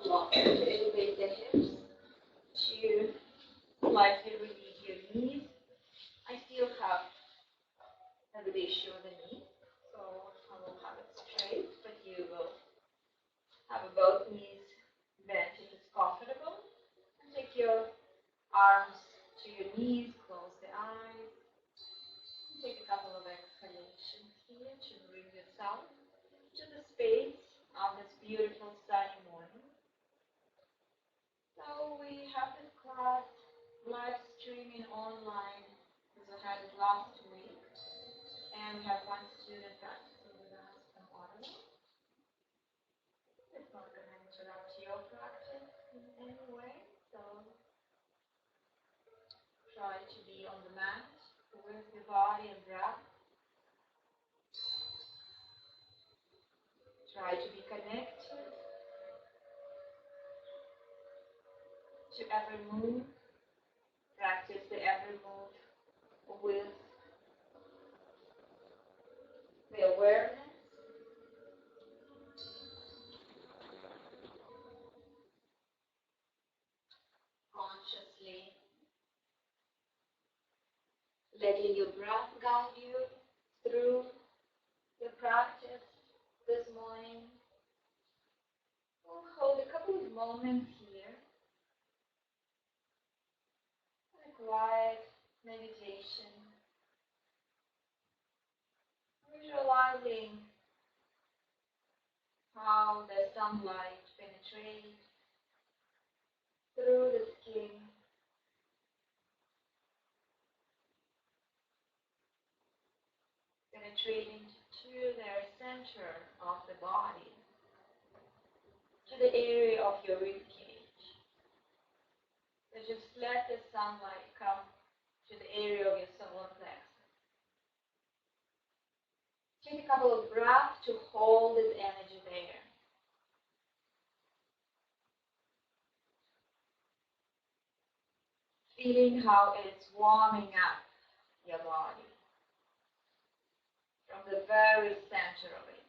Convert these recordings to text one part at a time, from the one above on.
Long to elevate the hips, to slightly release your knees. I still have a bit issue with the knee, so I will have it straight, but you will have both knees bent if it's comfortable. And take your arms to your knees, close the eyes, and take a couple of exhalations here to bring yourself to the space of this beautiful sunny morning. So we have this class live streaming online as I had it last week, and we have one student practicing with us from Ottawa. It's not going to interrupt your practice in any way, so try to be on the mat with your body and breath. Try to be connected to every move. Practice the every move with the awareness. Consciously letting your breath guide you through the practice this morning. We'll hold a couple of moments here, a quiet meditation, visualizing how the sunlight penetrates through the skin, penetrating to the center of the body, to the area of your rib cage. So just let the sunlight come to the area of your solar plexus. Take a couple of breaths to hold this energy there. Feeling how it's warming up your body from the very center of it.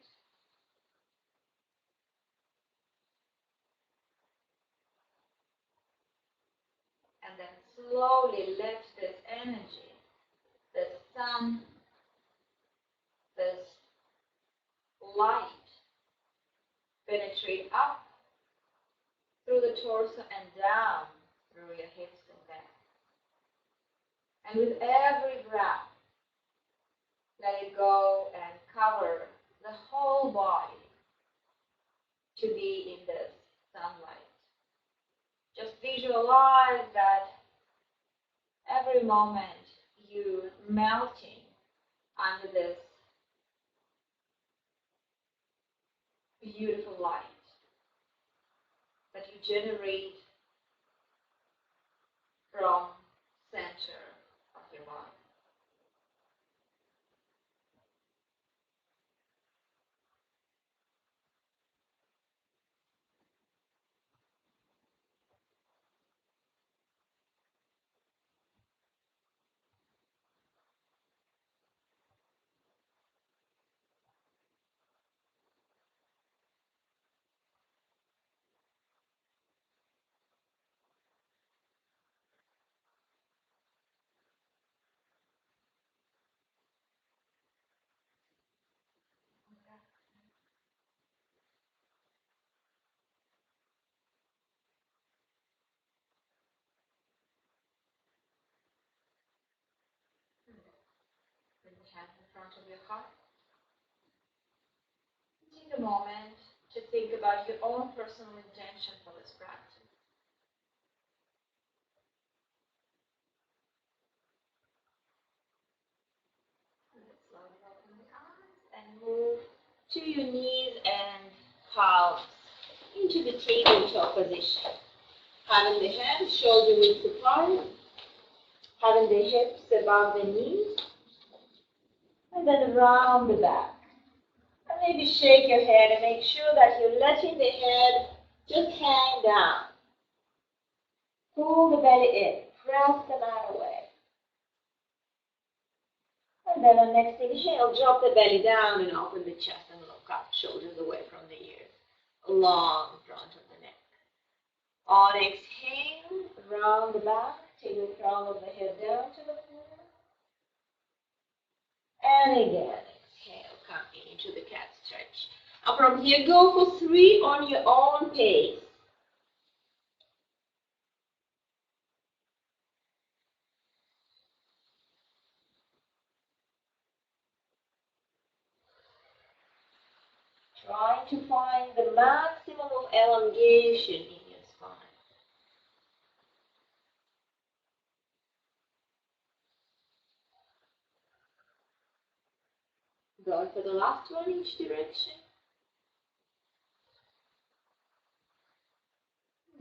And then slowly let this energy, this sun, this light penetrate up through the torso and down through your hips and back. And with every breath, let it go and cover the whole body to be in this sunlight. Just visualize that every moment you melting under this beautiful light that you generate from center of your body. Bring the hands in front of your heart. Take a moment to think about your own personal intention for this practice. Slowly open the eyes and move to your knees and palms into the tabletop position. Having the hands shoulder width apart, having the hips above the knees, and then around the back. And maybe shake your head and make sure that you're letting the head just hang down. Pull the belly in, press the mat away. And then on next inhale, drop the belly down and open the chest and look up, shoulders away from the ears. Long front of the neck. On exhale, round the back, take the crown of the head down to the floor. And again, exhale, coming into the cat stretch. And from here, go for 3 on your own pace. Trying to find the maximum of elongation in your spine. Going for the last one each direction.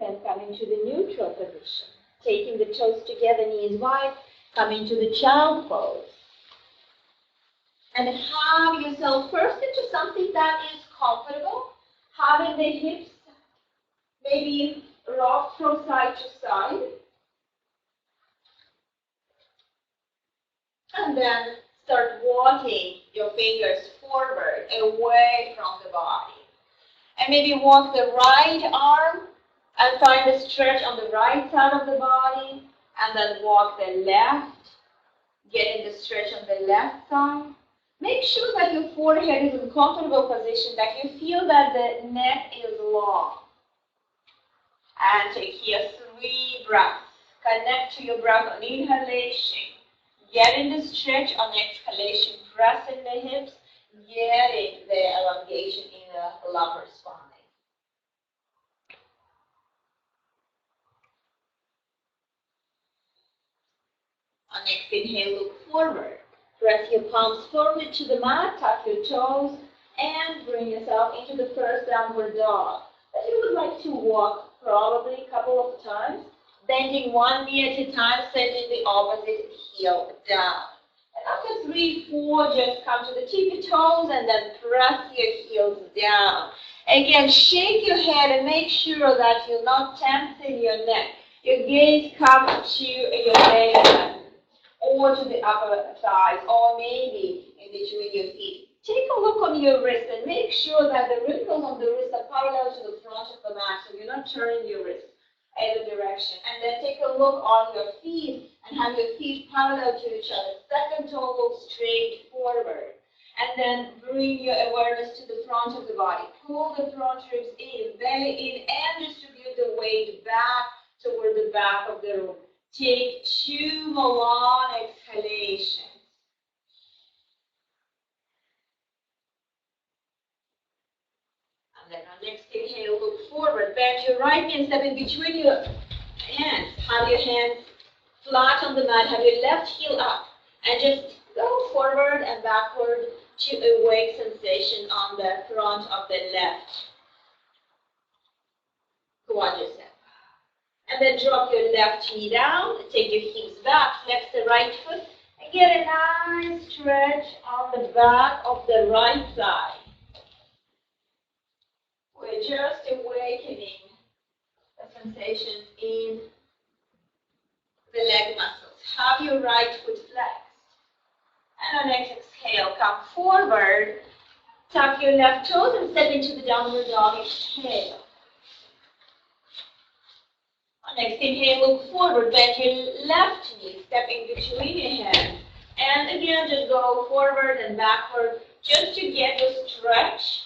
Then coming to the neutral position. Taking the toes together, knees wide, coming to the child pose. And have yourself first into something that is comfortable. Having the hips maybe rock from side to side. And then start walking your fingers forward, away from the body. And maybe walk the right arm and find a stretch on the right side of the body. And then walk the left, getting the stretch on the left side. Make sure that your forehead is in a comfortable position, that you feel that the neck is long. And take here 3 breaths. Connect to your breath on inhalation. Get in the stretch on exhalation. Press in the hips. Getting the elongation in the lower spine. On next inhale, look forward. Press your palms firmly to the mat. Tuck your toes. And bring yourself into the first downward dog. That you would like to walk probably a couple of times. Bending one knee at a time, sending the opposite heel down. And after 3, 4, just come to the tippy toes and then press your heels down. Again, shake your head and make sure that you're not tensing your neck. Your gaze comes to your head or to the upper thighs or maybe in between your feet. Take a look on your wrist and make sure that the wrinkles on the wrist are parallel to the front of the mat, so you're not turning your wrist either direction. And then take a look on your feet and have your feet parallel to each other. Second toe look straight forward. And then bring your awareness to the front of the body. Pull the front ribs in, belly in, and distribute the weight back toward the back of the room. Take 2 more long exhalations. And then on next inhale, look forward. Bend your right knee and step in between your hands. Have your hands flat on the mat. Have your left heel up. And just go forward and backward to a wake sensation on the front of the left quadricep. And then drop your left knee down. Take your hips back. Flex the right foot. And get a nice stretch on the back of the right side. We're just awakening the sensations in the leg muscles. Have your right foot flexed. And on next exhale, come forward. Tuck your left toes and step into the downward dog. Exhale. On next inhale, look forward. Bend your left knee. Step in between your hands. And again, just go forward and backward just to get the stretch.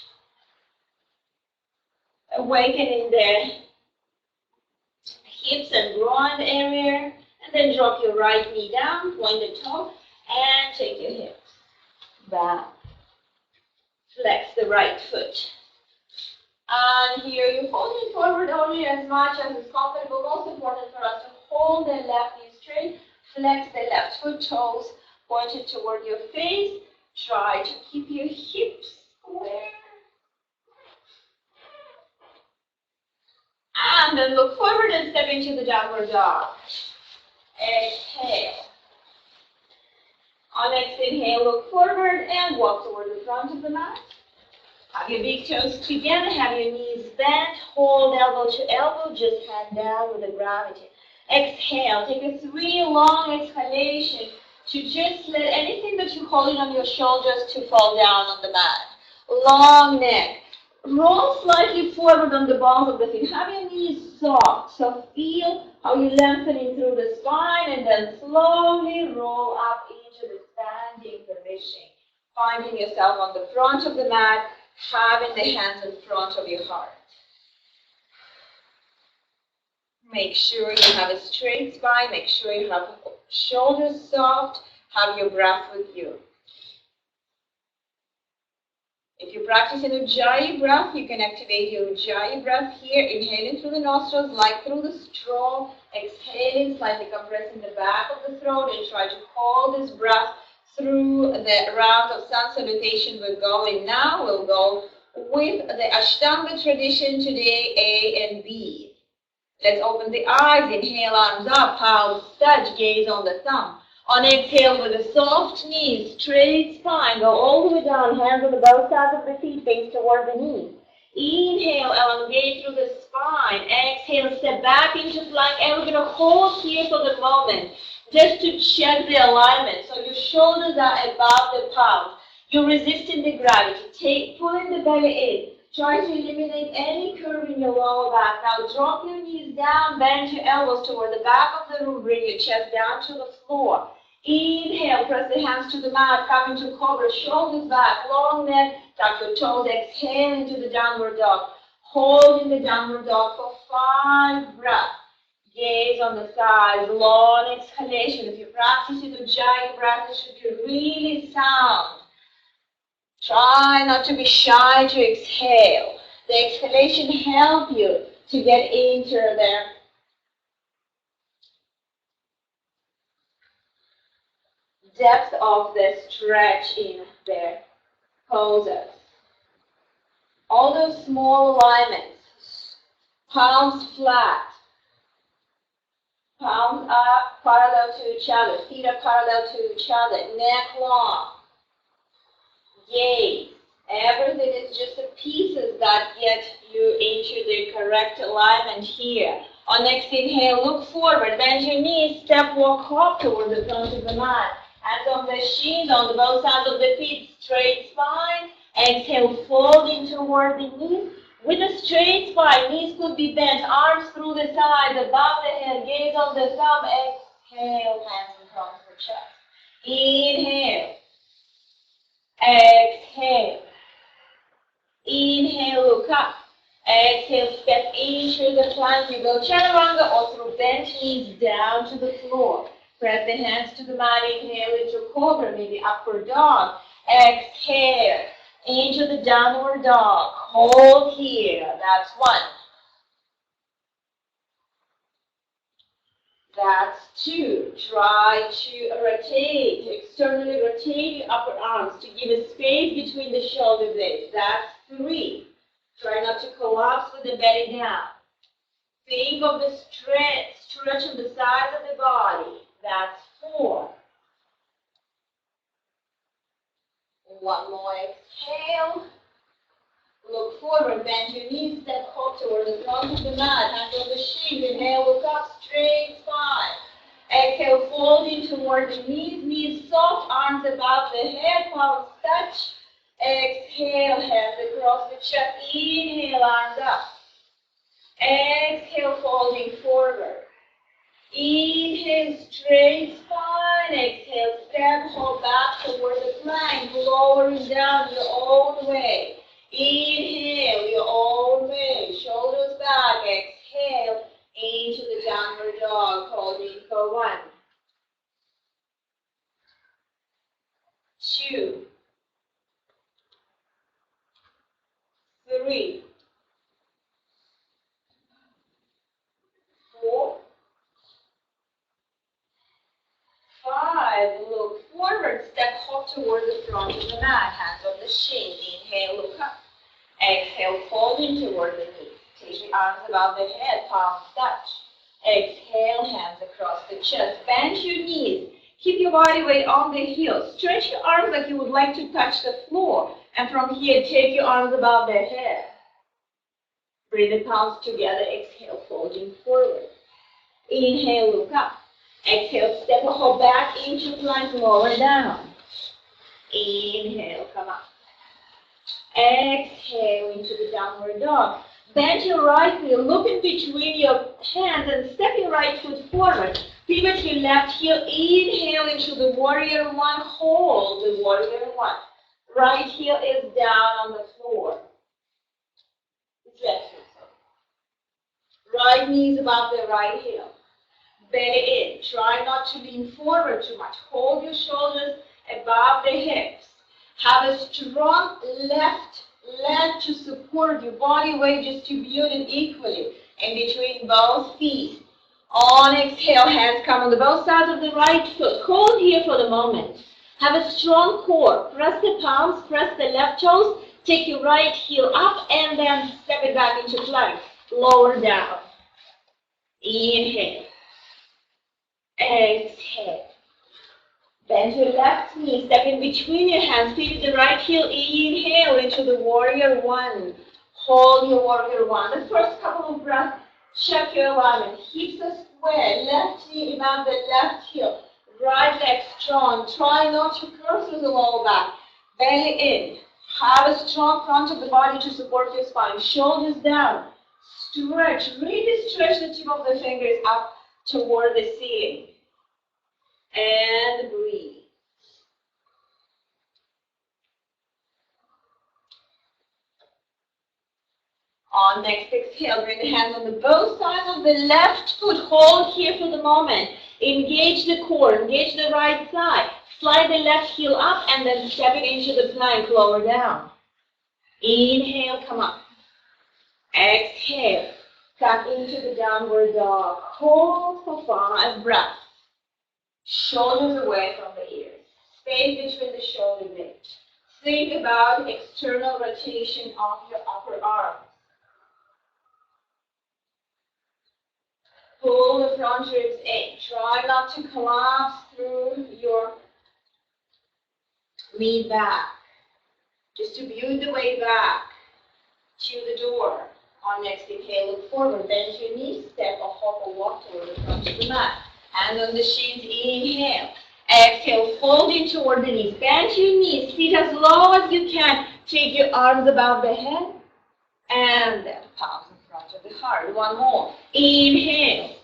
Awakening the hips and groin area. And then drop your right knee down, point the toe, and take your hips back. Flex the right foot. And here you're folding forward only as much as is comfortable. Most important for us to hold the left knee straight. Flex the left foot, toes pointed toward your face. Try to keep your hips square. And then look forward and step into the downward dog. Exhale. On next inhale, look forward and walk toward the front of the mat. Have your big toes together, have your knees bent, hold elbow to elbow, just hand down with the gravity. Exhale, take a 3 long exhalations to just let anything that you're holding on your shoulders to fall down on the mat. Long neck, Roll slightly forward on the balls of the feet. Have your knees soft. So feel how you're lengthening through the spine and then slowly roll up into the standing position. Finding yourself on the front of the mat, having the hands in front of your heart. Make sure you have a straight spine. Make sure you have shoulders soft. Have your breath with you. If you practice an Ujjayi breath, you can activate your Ujjayi breath here. Inhaling through the nostrils, like through the straw. Exhaling, slightly compressing the back of the throat, and try to hold this breath through the round of sun salutation we're going now. We'll go with the Ashtanga tradition today, A and B. Let's open the eyes. Inhale, arms up, palms touch, gaze on the thumb. On exhale, with a soft knees, straight spine, go all the way down, hands on the both sides of the feet, face toward the knees. Inhale, elongate through the spine. Exhale, step back into plank, and we're going to hold here for the moment, just to check the alignment. So your shoulders are above the palms. You're resisting the gravity. Pulling the belly in. Try to eliminate any curve in your lower back. Now drop your knees down, bend your elbows toward the back of the room, bring your chest down to the floor. Inhale, press the hands to the mat, come into cobra, shoulders back, long neck, tuck your toes, exhale into the downward dog. Hold in the downward dog for 5 breaths. Gaze on the sides, long exhalation. If you're practicing Ujjayi breath, it should be really sound. Try not to be shy to exhale. The exhalation helps you to get into the depth of the stretch in their poses. All those small alignments, palms flat, palms up parallel to each other, feet are parallel to each other, neck long, gaze. Everything is just the pieces that get you into the correct alignment here. On next inhale, look forward, bend your knees, step, walk up toward the front of the mat. Hands on the shins, on the both sides of the feet, straight spine. Exhale, folding toward the knees. With a straight spine, knees could be bent, arms through the sides, above the head, gaze on the thumb. Exhale, hands in front of the chest. Inhale. Exhale. Inhale, look up. Exhale, step into the plank. You go chaturanga or through bent knees down to the floor. Press the hands to the mat. Inhale into cobra, maybe upward dog. Exhale into the downward dog. Hold here. That's 1. That's 2. Try to rotate, externally rotate your upper arms to give a space between the shoulder blades. That's 3. Try not to collapse with the belly down. Think of the stretch on the sides of the body. That's 4. 1 more exhale. Look forward, bend your knees, step up toward the front of the mat. Hands on the shins. Inhale, look up, straight spine. Exhale, folding toward the knees soft, arms above the head, palms touch. Exhale, hands across the chest. Inhale, arms up. Exhale, folding forward. Inhale, straight spine. Exhale, step, hold back toward the plank, lowering down your own way. Inhale, your own way. Shoulders back. Exhale, into the downward dog, holding for 1, 2, 3, 4, 5. Look forward, step hop toward the front of the mat. Hands on the shin. Inhale, look up. Exhale, folding toward the knees. Take the arms above the head, palms touch. Exhale, hands across the chest. Bend your knees. Keep your body weight on the heels. Stretch your arms like you would like to touch the floor. And from here, take your arms above the head. Bring the palms together. Exhale, folding forward. Inhale, look up. Exhale, step a hop back into plank, lower down. Inhale, come up. Exhale into the downward dog. Bend your right knee, look in between your hands and step your right foot forward. Pivot your left heel, inhale into the warrior one, hold the warrior one. Right heel is down on the floor. Left heel. Right knee is above the right heel. Belly in. Try not to lean forward too much. Hold your shoulders above the hips. Have a strong left leg to support your body weight distributed equally in between both feet. On exhale, hands come on the both sides of the right foot. Hold here for the moment. Have a strong core. Press the palms, press the left toes. Take your right heel up and then step it back into plank. Lower down. Inhale. Exhale. Bend your left knee, step in between your hands, pivot the right heel, inhale into the warrior one. Hold your warrior one. The first couple of breaths, check your alignment. Hips are square, left knee above the left heel, right leg strong. Try not to curl through the lower back. Belly in. Have a strong front of the body to support your spine. Shoulders down. Stretch. Really stretch the tip of the fingers up toward the ceiling. And breathe. On next exhale, bring the hands on the both sides of the left foot. Hold here for the moment. Engage the core, engage the right side. Slide the left heel up and then step it into the plank, lower down. Inhale, come up. Exhale, come into the downward dog. Hold for 5 breaths. Shoulders away from the ears. Space between the shoulder blades. Think about external rotation of your upper arms. Pull the front ribs in. Try not to collapse through your knee back. Distribute the weight back to the door. On next inhale, look forward. Bend your knees, step or hop or walk toward the front of the mat. Hand on the shins, inhale. Exhale, fold in toward the knees. Bend your knees, sit as low as you can. Take your arms above the head. And then palms in front of the heart. One more. Inhale.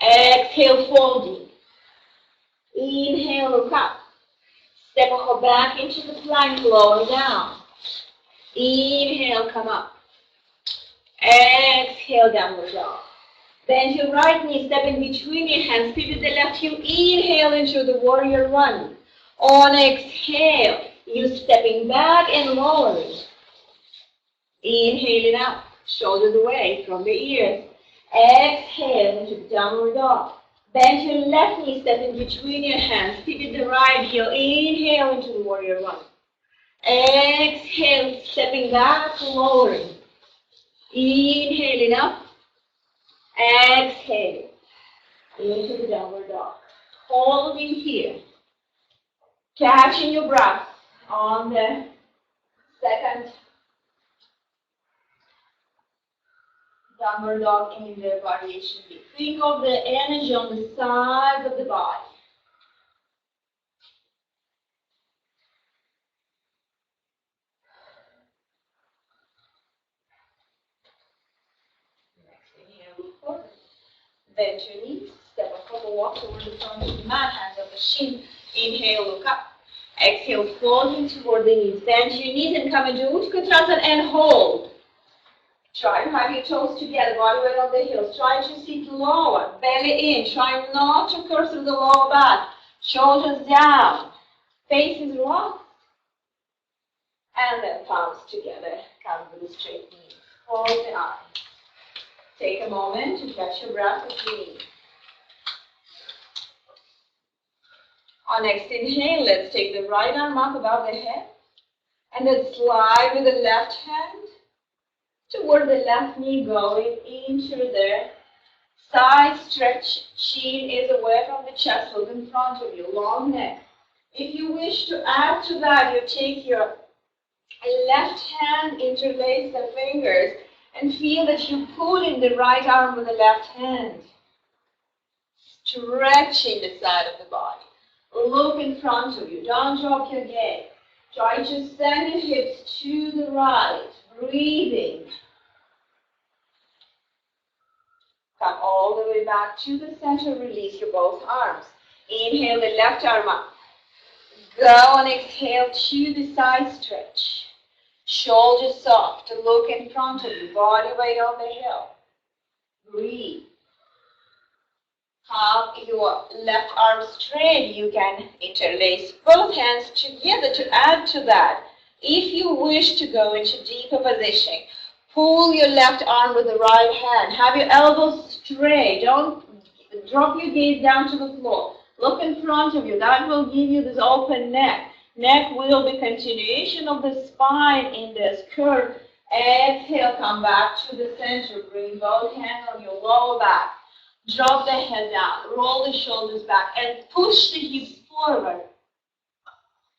Exhale, folding. Inhale, look up. Step or hop back into the plank, lower down. Inhale, come up. Exhale, downward dog. Bend your right knee, step in between your hands, pivot the left heel, inhale into the warrior one. On exhale, you stepping back and lowering. Inhaling up, shoulders away from the ears. Exhale into the downward dog. Bend your left knee, step in between your hands, pivot the right heel, inhale into the warrior one. Exhale, stepping back, lowering. Inhaling up. Exhale into the downward dog. Holding here. Catching your breath on the second downward dog in the variation B. Think of the energy on the sides of the body. Bend your knees, step a couple walk toward the front of the mat, hands on the shin. Inhale, look up. Exhale, folding toward the knees. Bend your knees and come into Utkatasana and hold. Try to have your toes together, body weight on the heels. Try to sit lower, belly in. Try not to curl through the lower back. Shoulders down. Face is locked. And then palms together. Come with a straight knee. Close the eyes. Take a moment to catch your breath as you need. On next inhale, let's take the right arm up above the head and then slide with the left hand toward the left knee, going into the side stretch. Chin is away from the chest, look in front of you, long neck. If you wish to add to that, you take your left hand, interlace the fingers, and feel that you pull in the right arm with the left hand. Stretching the side of the body. Look in front of you. Don't drop your gaze. Try to send your hips to the right. Breathing. Come all the way back to the center. Release your both arms. Inhale the left arm up. Go and exhale to the side stretch. Shoulders soft. Look in front of you. Body weight on the heel. Breathe. Have your left arm straight. You can interlace both hands together to add to that. If you wish to go into deeper position, pull your left arm with the right hand. Have your elbows straight. Don't drop your gaze down to the floor. Look in front of you. That will give you this open neck. Neck will be continuation of the spine in this curve. Exhale, come back to the center. Bring both hands on your lower back. Drop the head down. Roll the shoulders back and push the hips forward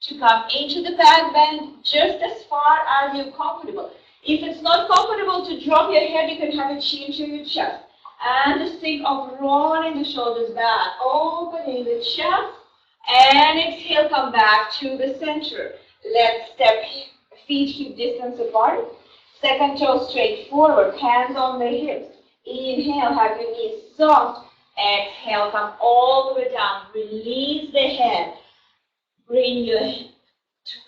to come into the back bend just as far as you're comfortable. If it's not comfortable to drop your head, you can have it chin to your chest. And just think of rolling the shoulders back, opening the chest, and exhale, come back to the center. Let's step feet hip distance apart. Second toe straight forward, hands on the hips. Inhale, have your knees soft. Exhale, come all the way down. Release the head. Bring your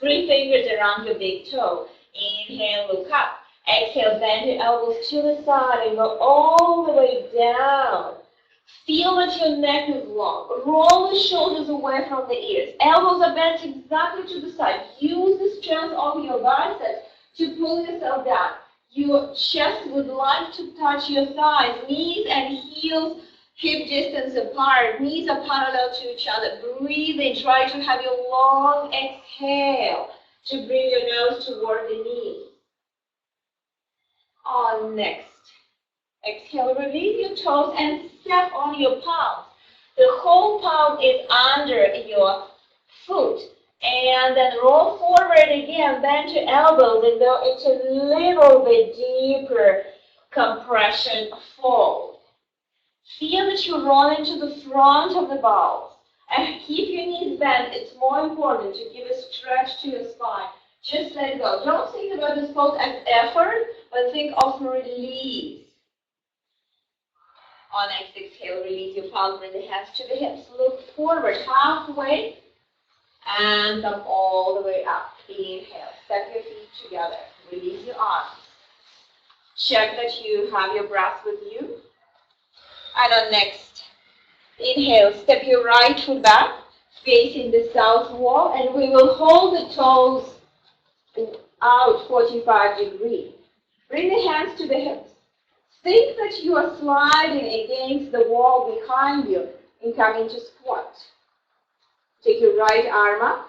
3 fingers around your big toe. Inhale, look up. Exhale, bend your elbows to the side and go all the way down. Feel that your neck is long. Roll the shoulders away from the ears. Elbows are bent exactly to the side. Use the strength of your biceps to pull yourself down. Your chest would like to touch your thighs. Knees and heels hip distance apart. Knees are parallel to each other. Breathe in. Try to have your long exhale to bring your nose toward the knees. On next. Exhale, release your toes and step on your palms. The whole palm is under your foot. And then roll forward again, bend your elbows and go into a little bit deeper compression fold. Feel that you roll into the front of the balls. And keep your knees bent. It's more important to give a stretch to your spine. Just let go. Don't think about this pose as effort, but think of release. On next exhale, release your palms, bring the hands to the hips. Look forward halfway and come all the way up. Inhale, step your feet together. Release your arms. Check that you have your breath with you. And on next, inhale, step your right foot back, facing the south wall, and we will hold the toes out 45 degrees. Bring the hands to the hips. Think that you are sliding against the wall behind you and come into squat. Take your right arm up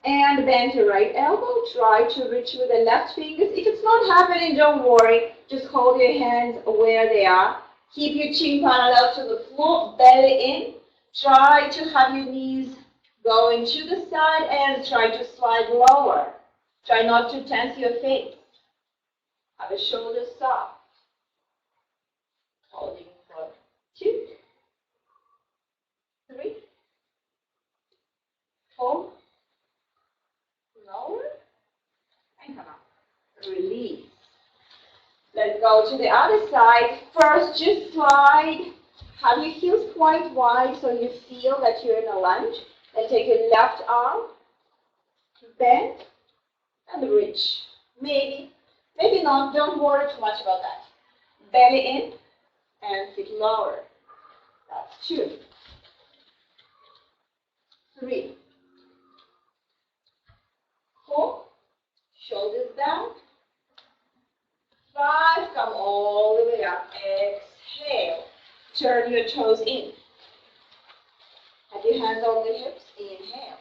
and bend your right elbow. Try to reach with the left fingers. If it's not happening, don't worry. Just hold your hands where they are. Keep your chin parallel to the floor, belly in. Try to have your knees going to the side and try to slide lower. Try not to tense your face. Have the shoulders soft. Holding for 2, 3, 4, lower, and come up. Release. Let's go to the other side. First, just slide. Have your heels quite wide so you feel that you're in a lunge. Then take your left arm, bend, and reach. Maybe not. Don't worry too much about that. Belly in and sit lower. That's 2, 3, 4. Shoulders down. 5. Come all the way up. Exhale. Turn your toes in. Have your hands on the hips. Inhale.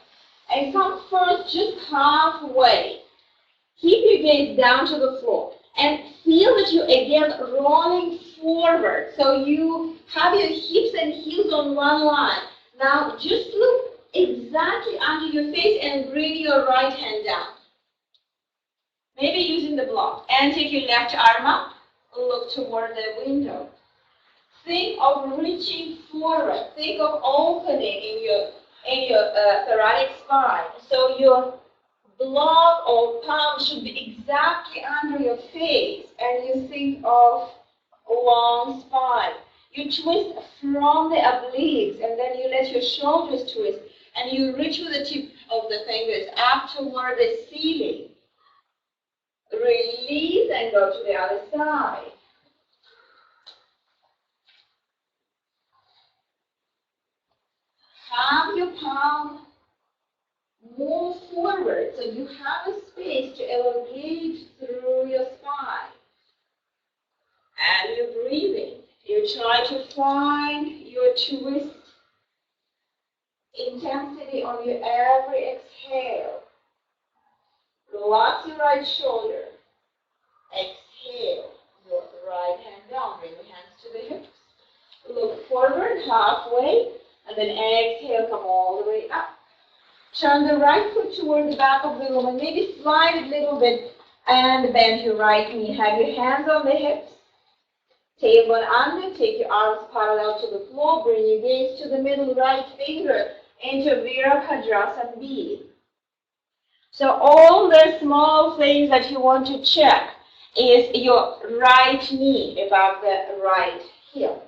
And come first just halfway. Keep your gaze down to the floor. And feel that you're again rolling forward. So you have your hips and heels on one line. Now just look exactly under your face and bring your right hand down. Maybe using the block. And take your left arm up. Look toward the window. Think of reaching forward. Think of opening in your thoracic spine. So your block or palm should be exactly under your face, and you think of a long spine. You twist from the obliques, and then you let your shoulders twist, and you reach with the tip of the fingers up toward the ceiling. Release and go to the other side. Have your palm move forward so you have a space to elongate through your spine. And you're breathing. You try to find your twist intensity on your every exhale. Relax your right shoulder. Exhale. Your right hand down. Bring the hands to the hips. Look forward halfway. And then exhale, come all the way up. Turn the right foot toward the back of the room and maybe slide it a little bit and bend your right knee. Have your hands on the hips. Tailbone under. Take your arms parallel to the floor. Bring your gaze to the middle right finger into Virabhadrasana B. So all the small things that you want to check is your right knee above the right heel.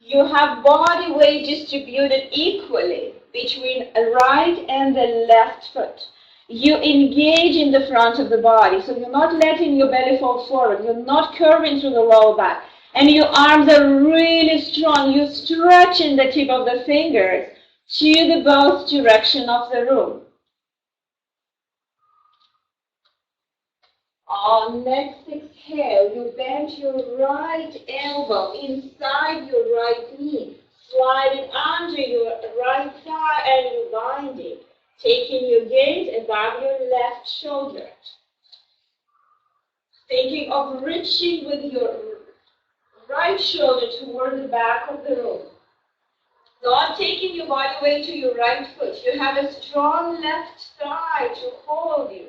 You have body weight distributed equally between the right and the left foot. You engage in the front of the body, so you're not letting your belly fall forward. You're not curving through the lower back. And your arms are really strong. You're stretching the tip of the fingers to the both direction of the room. On next exhale, you bend your right elbow inside your right knee. Slide it under your right thigh and you bind it, taking your gaze above your left shoulder. Thinking of reaching with your right shoulder toward the back of the room. Not taking your body weight to your right foot. You have a strong left thigh to hold you.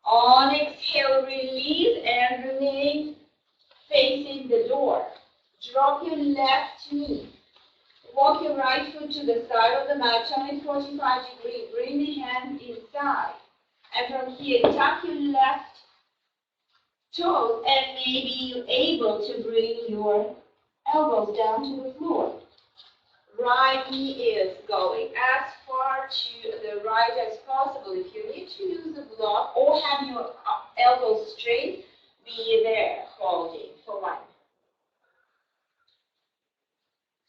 On exhale, release and remain facing the door. Drop your left knee. Walk your right foot to the side of the mat, turn it 45 degrees. Bring the hands inside. And from here, tuck your left toes and maybe you're able to bring your elbows down to the floor. Right knee is going as far to the right as possible. If you need to use a block or have your elbows straight, be there holding for 1,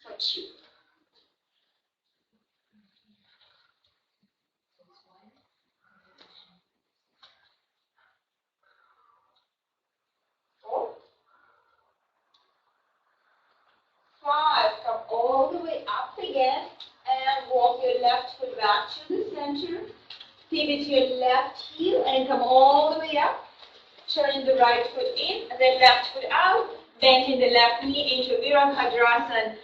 for 2. Come all the way up again and walk your left foot back to the center. Pivot your left heel and come all the way up. Turning the right foot in and then left foot out. Bending the left knee into Virabhadrasana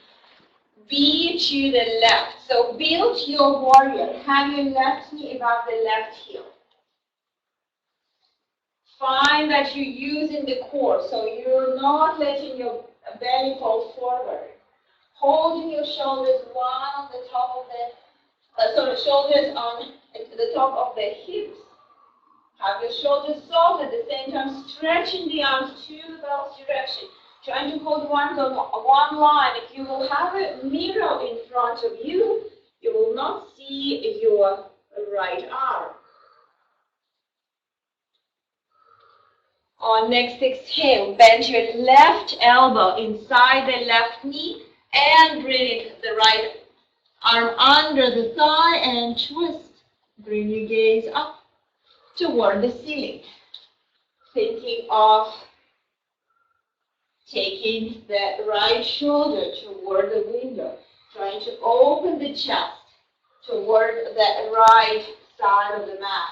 B to the left. So build your warrior. Have your left knee above the left heel. Find that you're using the core, so you're not letting your belly fall forward. Holding your shoulders one on the top of the, shoulders on the top of the hips. Have your shoulders soft at the same time, stretching the arms to both directions. Trying to hold one on one line. If you will have a mirror in front of you, you will not see your right arm. On next exhale, bend your left elbow inside the left knee and bring the right arm under the thigh and twist. Bring your gaze up toward the ceiling. Thinking of taking the right shoulder toward the window. Trying to open the chest toward the right side of the mat.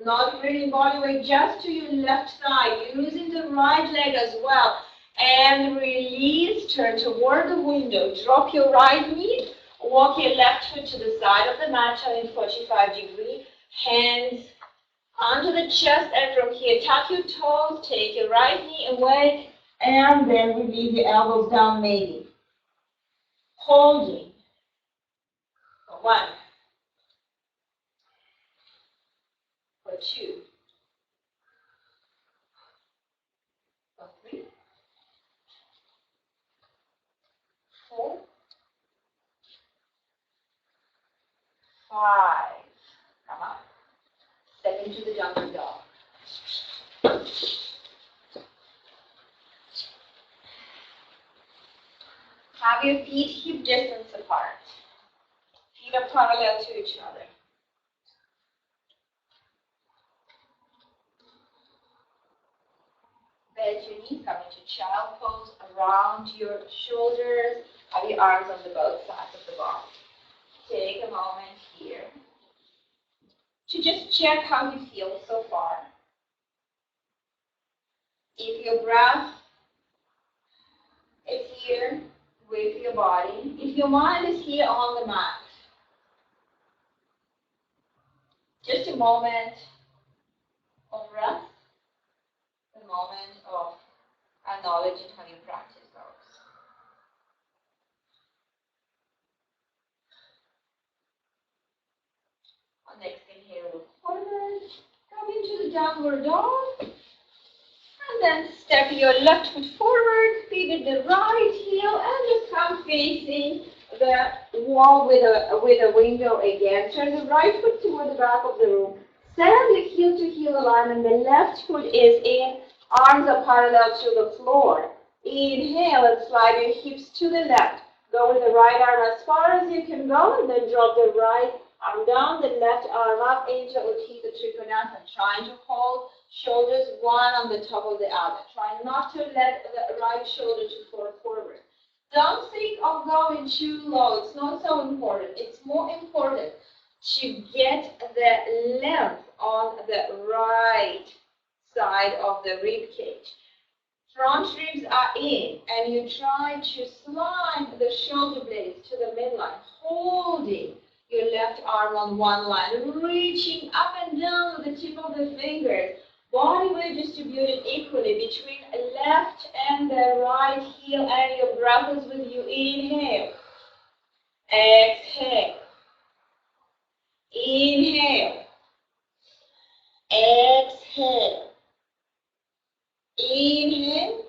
Not bringing body weight just to your left thigh, using the right leg as well. And release, turn toward the window. Drop your right knee, walk your left foot to the side of the mat, turning 45 degrees. Hands onto the chest, and from here, tuck your toes, take your right knee away, and then release the elbows down maybe. Holding. 1, For 2. For 3. 4. 5. Come on. Step into the jumping dog. Have your feet hip distance apart. Feet are parallel to each other. Bend your knees, come into child pose, around your shoulders. Have your arms on the both sides of the body. Take a moment here to just check how you feel so far. If your breath is here with your body, if your mind is here on the mat, just a moment of rest, a moment of acknowledging how you practice those. On next inhale, look forward, come into the downward dog. And then step your left foot forward, feed the right heel, and just come facing the wall with a window again. Turn the right foot toward the back of the room. Set up your heel to heel alignment. The left foot is in, arms are parallel to the floor. Inhale and slide your hips to the left. Go with the right arm as far as you can go, and then drop the right arm down, the left arm up into Utthita Trikonasana. Trying to hold shoulders one on the top of the other. Try not to let the right shoulder to fall forward. Don't think of going too low. It's not so important. It's more important to get the length on the right side of the rib cage. Front ribs are in, and you try to slide the shoulder blades to the midline, holding your left arm on one line, reaching up and down with the tip of the fingers. Body weight distributed equally between left and the right heel, and your breath is with you. Inhale. Exhale. Inhale. Exhale. Inhale.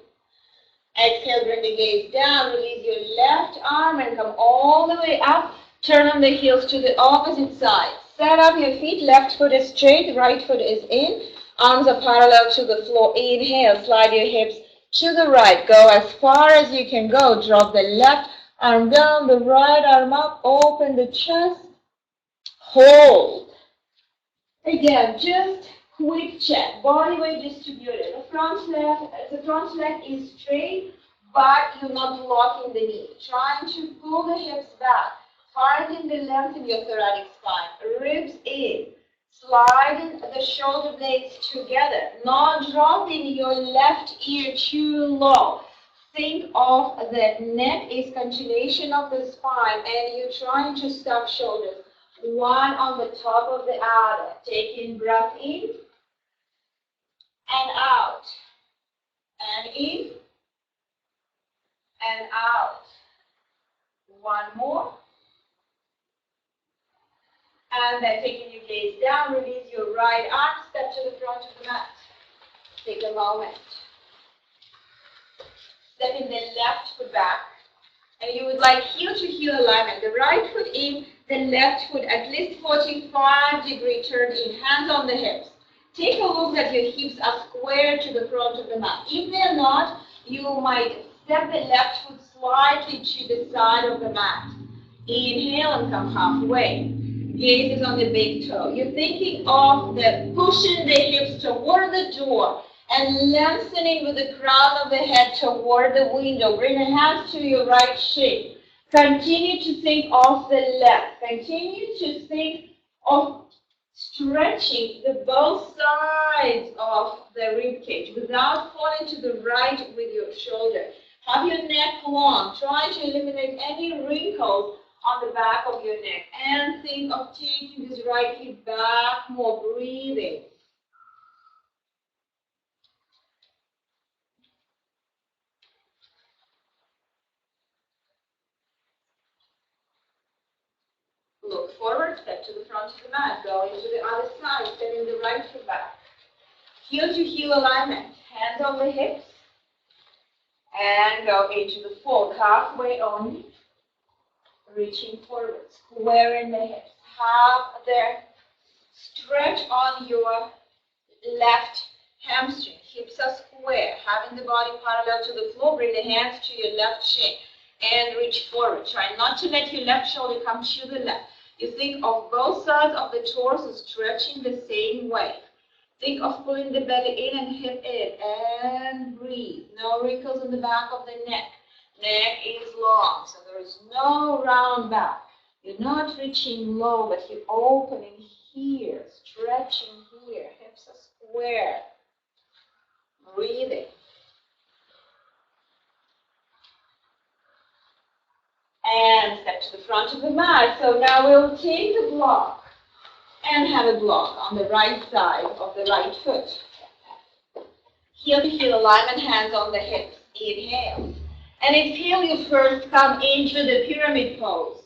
Exhale, bring the gaze down. Release your left arm and come all the way up. Turn on the heels to the opposite side. Set up your feet. Left foot is straight. Right foot is in. Arms are parallel to the floor. Inhale. Slide your hips to the right. Go as far as you can go. Drop the left arm down. The right arm up. Open the chest. Hold. Again, just quick check. Body weight distributed. The front leg is straight, but you're not blocking the knee. Trying to pull the hips back. Targeting the length in your thoracic spine. Ribs in. Sliding the shoulder blades together. Not dropping your left ear too low. Think of the neck is continuation of the spine, and you're trying to stack shoulders. One on the top of the other. Taking breath in and out. And in and out. One more. And then taking your gaze down, release your right arm, step to the front of the mat. Take a moment. Stepping the left foot back. And you would like heel to heel alignment. The right foot in, the left foot at least 45-degree turn in, hands on the hips. Take a look that your hips are square to the front of the mat. If they're not, you might step the left foot slightly to the side of the mat. Inhale and come halfway. Gaze is on the big toe. You're thinking of the pushing the hips toward the door and lengthening with the crown of the head toward the window. Bring the hands to your right shin. Continue to think of the left. Continue to think of stretching the both sides of the rib cage without falling to the right with your shoulder. Have your neck long. Try to eliminate any wrinkles on the back of your neck. And think of taking this right hip back more, breathing. Look forward, step to the front of the mat. Go into the other side, stepping the right foot back. Heel to heel alignment. Hands on the hips. And go into the fold. Halfway only. Reaching forward. Squaring the hips. Have the stretch on your left hamstring. Hips are square. Having the body parallel to the floor. Bring the hands to your left shin. And reach forward. Try not to let your left shoulder come to the left. You think of both sides of the torso stretching the same way. Think of pulling the belly in and hip in. And breathe. No wrinkles in the back of the neck. Neck is long, so there is no round back. You're not reaching low, but you're opening here, stretching here. Hips are square. Breathing. And step to the front of the mat. So now we'll take the block and have a block on the right side of the right foot. Heel to heel alignment, hands on the hips. Inhale. And exhale, you first come into the pyramid pose.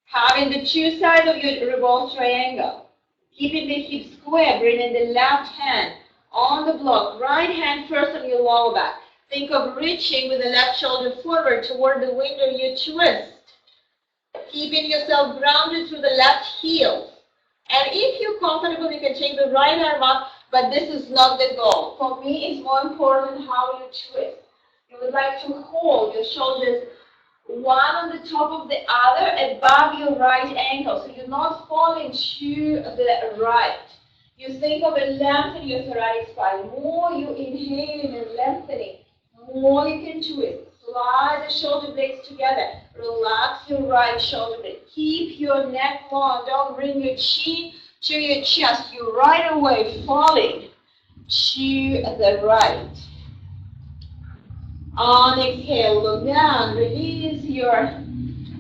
Having the two sides of your revolved triangle. Keeping the hips square, bringing the left hand on the block. Right hand first on your lower back. Think of reaching with the left shoulder forward toward the window you twist. Keeping yourself grounded through the left heel. And if you're comfortable, you can take the right arm up, but this is not the goal. For me, it's more important how you twist. You would like to hold your shoulders one on the top of the other above your right ankle, so you're not falling to the right. You think of a lengthening your thoracic spine. More you inhale and lengthening, more you can twist. Slide the shoulder blades together. Relax your right shoulder blade. Keep your neck long. Don't bring your chin to your chest. You're right away falling to the right. On exhale, look down. Release your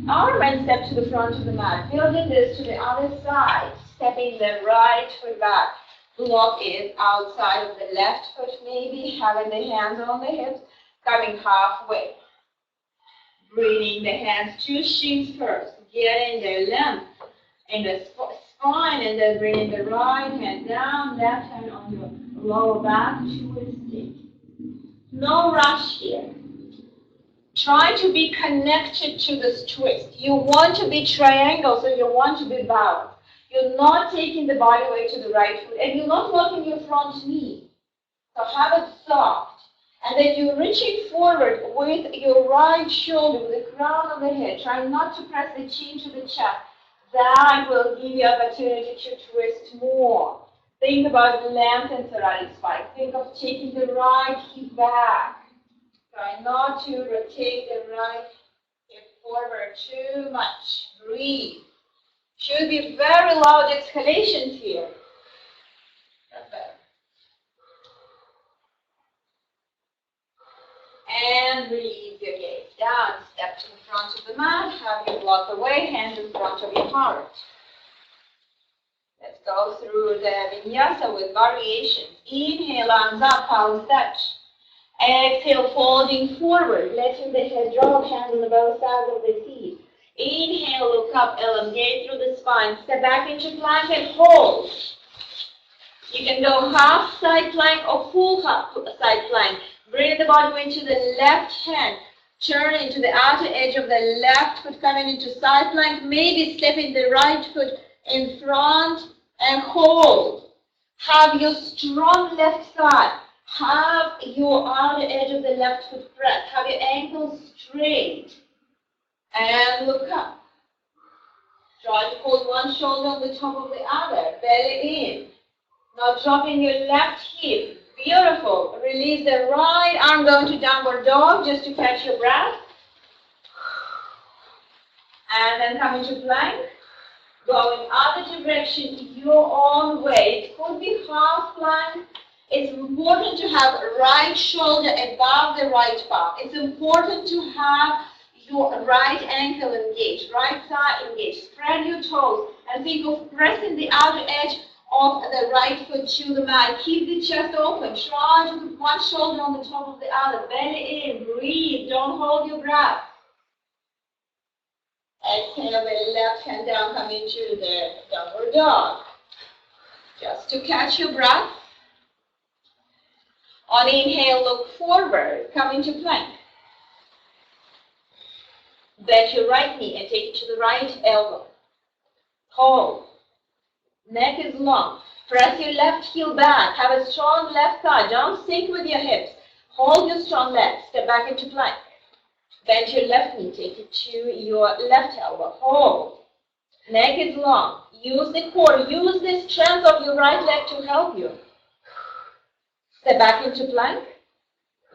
arm and step to the front of the mat. Building this to the other side. Stepping the right foot back. Block is outside of the left foot, maybe having the hands on the hips. Coming halfway. Bringing the hands to shins first. Getting the length in the spine and then bringing the right hand down, left hand on your lower back, twisting. No rush here. Try to be connected to this twist. You want to be triangle, so you want to be balanced. You're not taking the body weight to the right foot, and you're not working your front knee. So have it soft. And then you're reaching forward with your right shoulder, with the crown of the head. Try not to press the chin to the chest. That will give you opportunity to twist more. Think about length and thoracic spine. Think of taking the right hip back. Try not to rotate the right hip forward too much. Breathe. Should be very loud exhalations here. That's better. And release your gaze down. Step to the front of the mat. Have your block away. Hands in front of your heart. Let's go through the vinyasa with variations. Inhale, arms up, palms touch. Exhale, folding forward, letting the head drop, hands on the both sides of the feet. Inhale, look up, elongate through the spine. Step back into plank and hold. You can go half side plank or full side plank. Bring the body weight to the left hand. Turn into the outer edge of the left foot, coming into side plank. Maybe stepping the right foot in front and hold. Have your strong left side. Have your outer edge of the left foot pressed. Have your ankles straight. And look up. Try to hold one shoulder on the top of the other. Belly in. Now dropping your left hip. Beautiful. Release the right arm going to downward dog just to catch your breath. And then come into plank. Going other direction your own way. It could be half plank. It's important to have right shoulder above the right palm. It's important to have your right ankle engaged, right thigh engaged. Spread your toes and think of pressing the outer edge of the right foot to the mat. Keep the chest open. Try to put one shoulder on the top of the other. Belly in. Breathe. Don't hold your breath. Exhale the left hand down, come into the downward dog. Just to catch your breath. On inhale, look forward, come into plank. Bend your right knee and take it to the right elbow. Hold. Neck is long. Press your left heel back. Have a strong left thigh. Don't sink with your hips. Hold your strong leg. Step back into plank. Bend your left knee. Take it to your left elbow. Hold. Neck is long. Use the core. Use the strength of your right leg to help you. Step back into plank.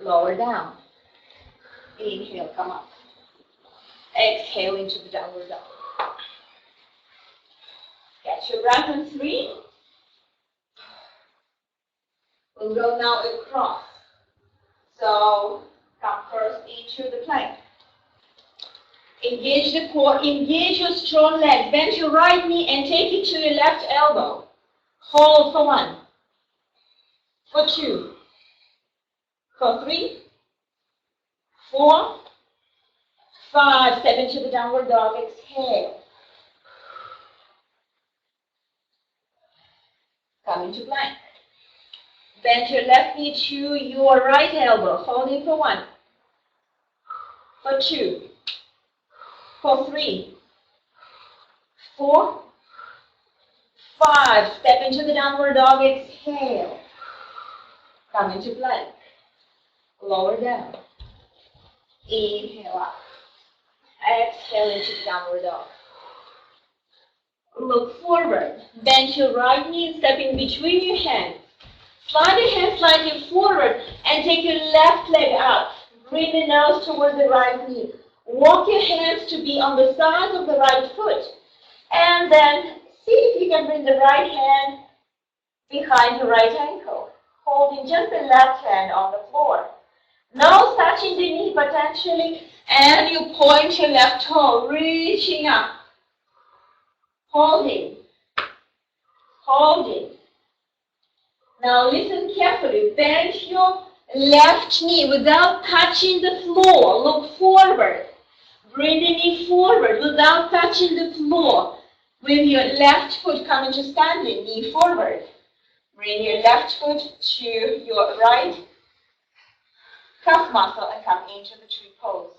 Lower down. Inhale, come up. Exhale into the downward dog. Catch your breath on 3. We'll go now across. So come first into the plank. Engage the core, engage your strong leg. Bend your right knee and take it to your left elbow. Hold for 1, for 2, for 3, 4, 5. Step into the downward dog. Exhale. Come into plank. Bend your left knee to your right elbow. Holding for 1, for 2, for 3, 4, 5. Step into the downward dog. Exhale. Come into plank. Lower down. Inhale up. Exhale into the downward dog. Look forward. Bend your right knee and step in between your hands. Slide your hands slightly forward and take your left leg up. Bring the nose toward the right knee. Walk your hands to be on the side of the right foot. And then see if you can bring the right hand behind the right ankle. Holding just the left hand on the floor. Nose touching the knee potentially. And you point your left toe, reaching up. Holding. Holding. Now listen carefully. Bend your left knee without touching the floor. Look forward. Bring the knee forward without touching the floor. With your left foot coming to standing, knee forward. Bring your left foot to your right calf muscle and come into the tree pose.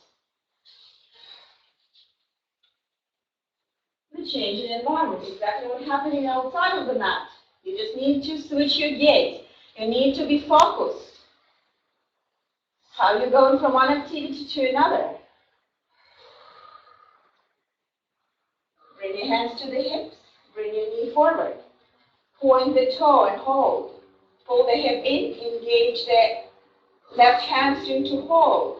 The change in environment, exactly what's happening outside of the mat. You just need to switch your gaze. You need to be focused. How you're going from one activity to another. Bring your hands to the hips. Bring your knee forward. Point the toe and hold. Pull the hip in. Engage the left hamstring to hold.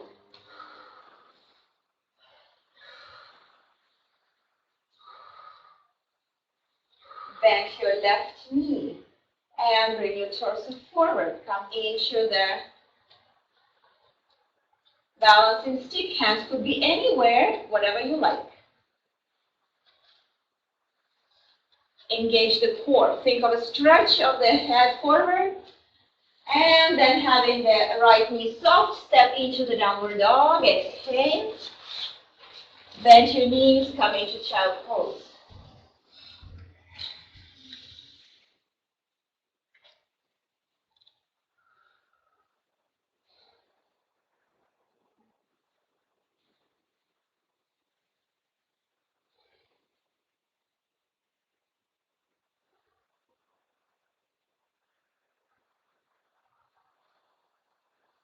Bend your left knee and bring your torso forward. Come into the balancing stick. Hands could be anywhere, whatever you like. Engage the core. Think of a stretch of the head forward. And then having the right knee soft, step into the downward dog. Exhale. Bend your knees, come into child pose.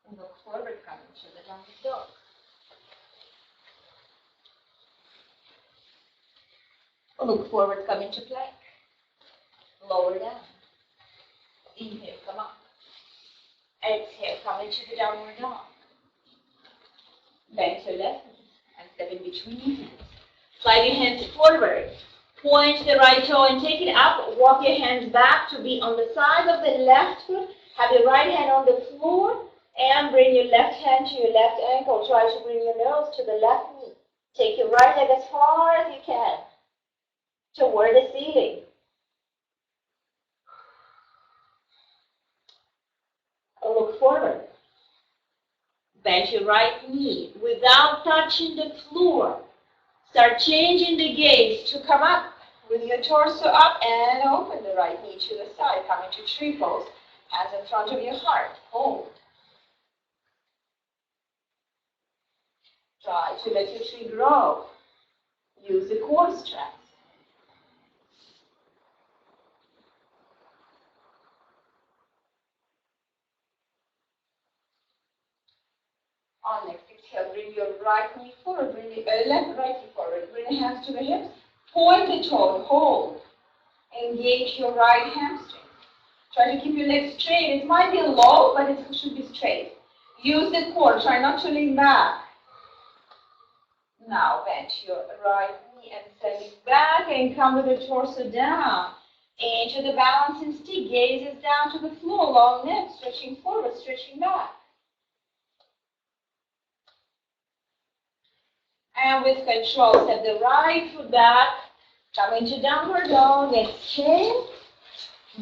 And look forward, come into the downward dog. Look forward, come into plank. Lower down. Inhale, come up. Exhale, come into the downward dog. Bend your left knee and step in between your hands. Slide your hands forward. Point the right toe and take it up. Walk your hands back to be on the side of the left foot. Have your right hand on the floor and bring your left hand to your left ankle. Try to bring your nose to the left knee. Take your right leg as far as you can toward the ceiling. Look forward. Bend your right knee without touching the floor. Start changing the gaze to come up with your torso up and open the right knee to the side. Come into tree pose. Hands in front of your heart. Hold. Try to let your tree grow. Use the core strength. On next exhale, bring your right knee forward, bring your left right knee forward, bring your hands to the hips, point the toe, hold. Engage your right hamstring. Try to keep your legs straight. It might be low, but it should be straight. Use the core, try not to lean back. Now bend your right knee and send it back and come with the torso down. Into the balancing stick, gaze is down to the floor, long neck, stretching forward, stretching back. And with control, step the right foot back, come into downward dog, exhale,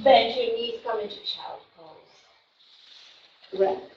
bend your knees, come into child pose. Rest.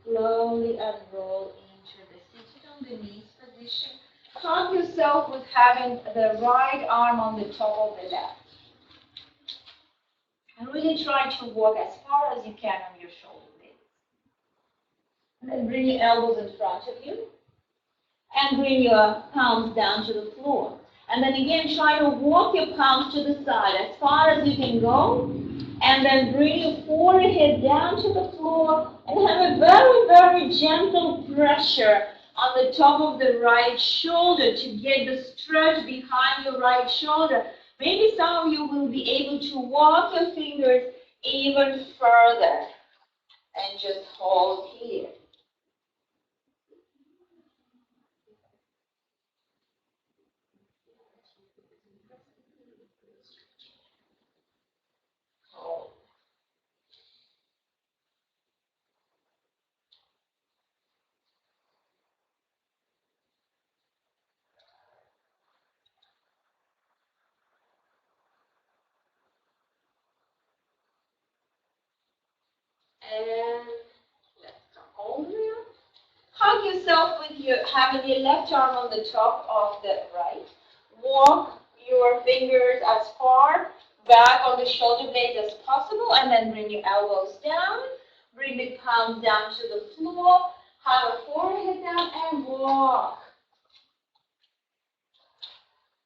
Slowly unroll into the seated on the knees position. Calm yourself with having the right arm on the top of the left. And really try to walk as far as you can on your shoulder blades. And then bring your elbows in front of you. And bring your palms down to the floor. And then again, try to walk your palms to the side as far as you can go. And then bring your forehead down to the floor and have a very, very gentle pressure on the top of the right shoulder to get the stretch behind your right shoulder. Maybe some of you will be able to walk your fingers even further and just hold here. Hold. And let's come all the way up. Hug yourself with having your left arm on the top of the right. Walk your fingers as far back on the shoulder blades as possible, and then bring your elbows down. Bring the palms down to the floor. Have a forehead down and walk.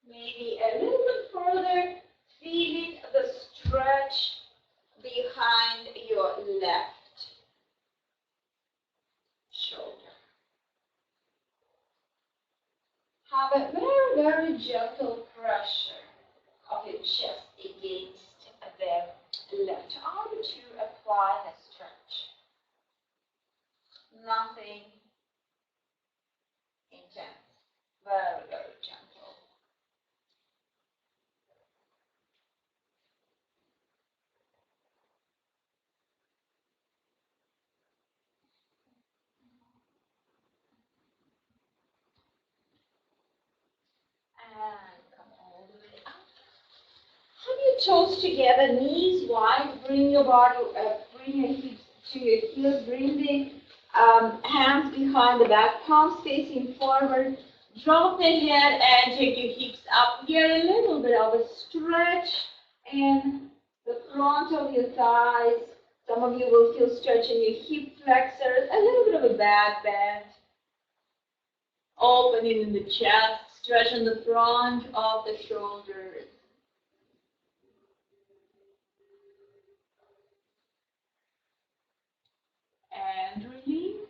Maybe a little bit further, feeling the stretch behind your left shoulder. Have a very, very gentle pressure of your chest against the left arm to apply a stretch. Nothing intense. Very, very gentle. And come all the way up. Hug your toes together, knees wide. Bring your body up. Bring your hips to your heels. Bring the hands behind the back, palms facing forward. Drop the head and take your hips up. Get a little bit of a stretch in the front of your thighs. Some of you will feel stretch in your hip flexors. A little bit of a back bend. Opening in the chest. Stretch in the front of the shoulders. And release.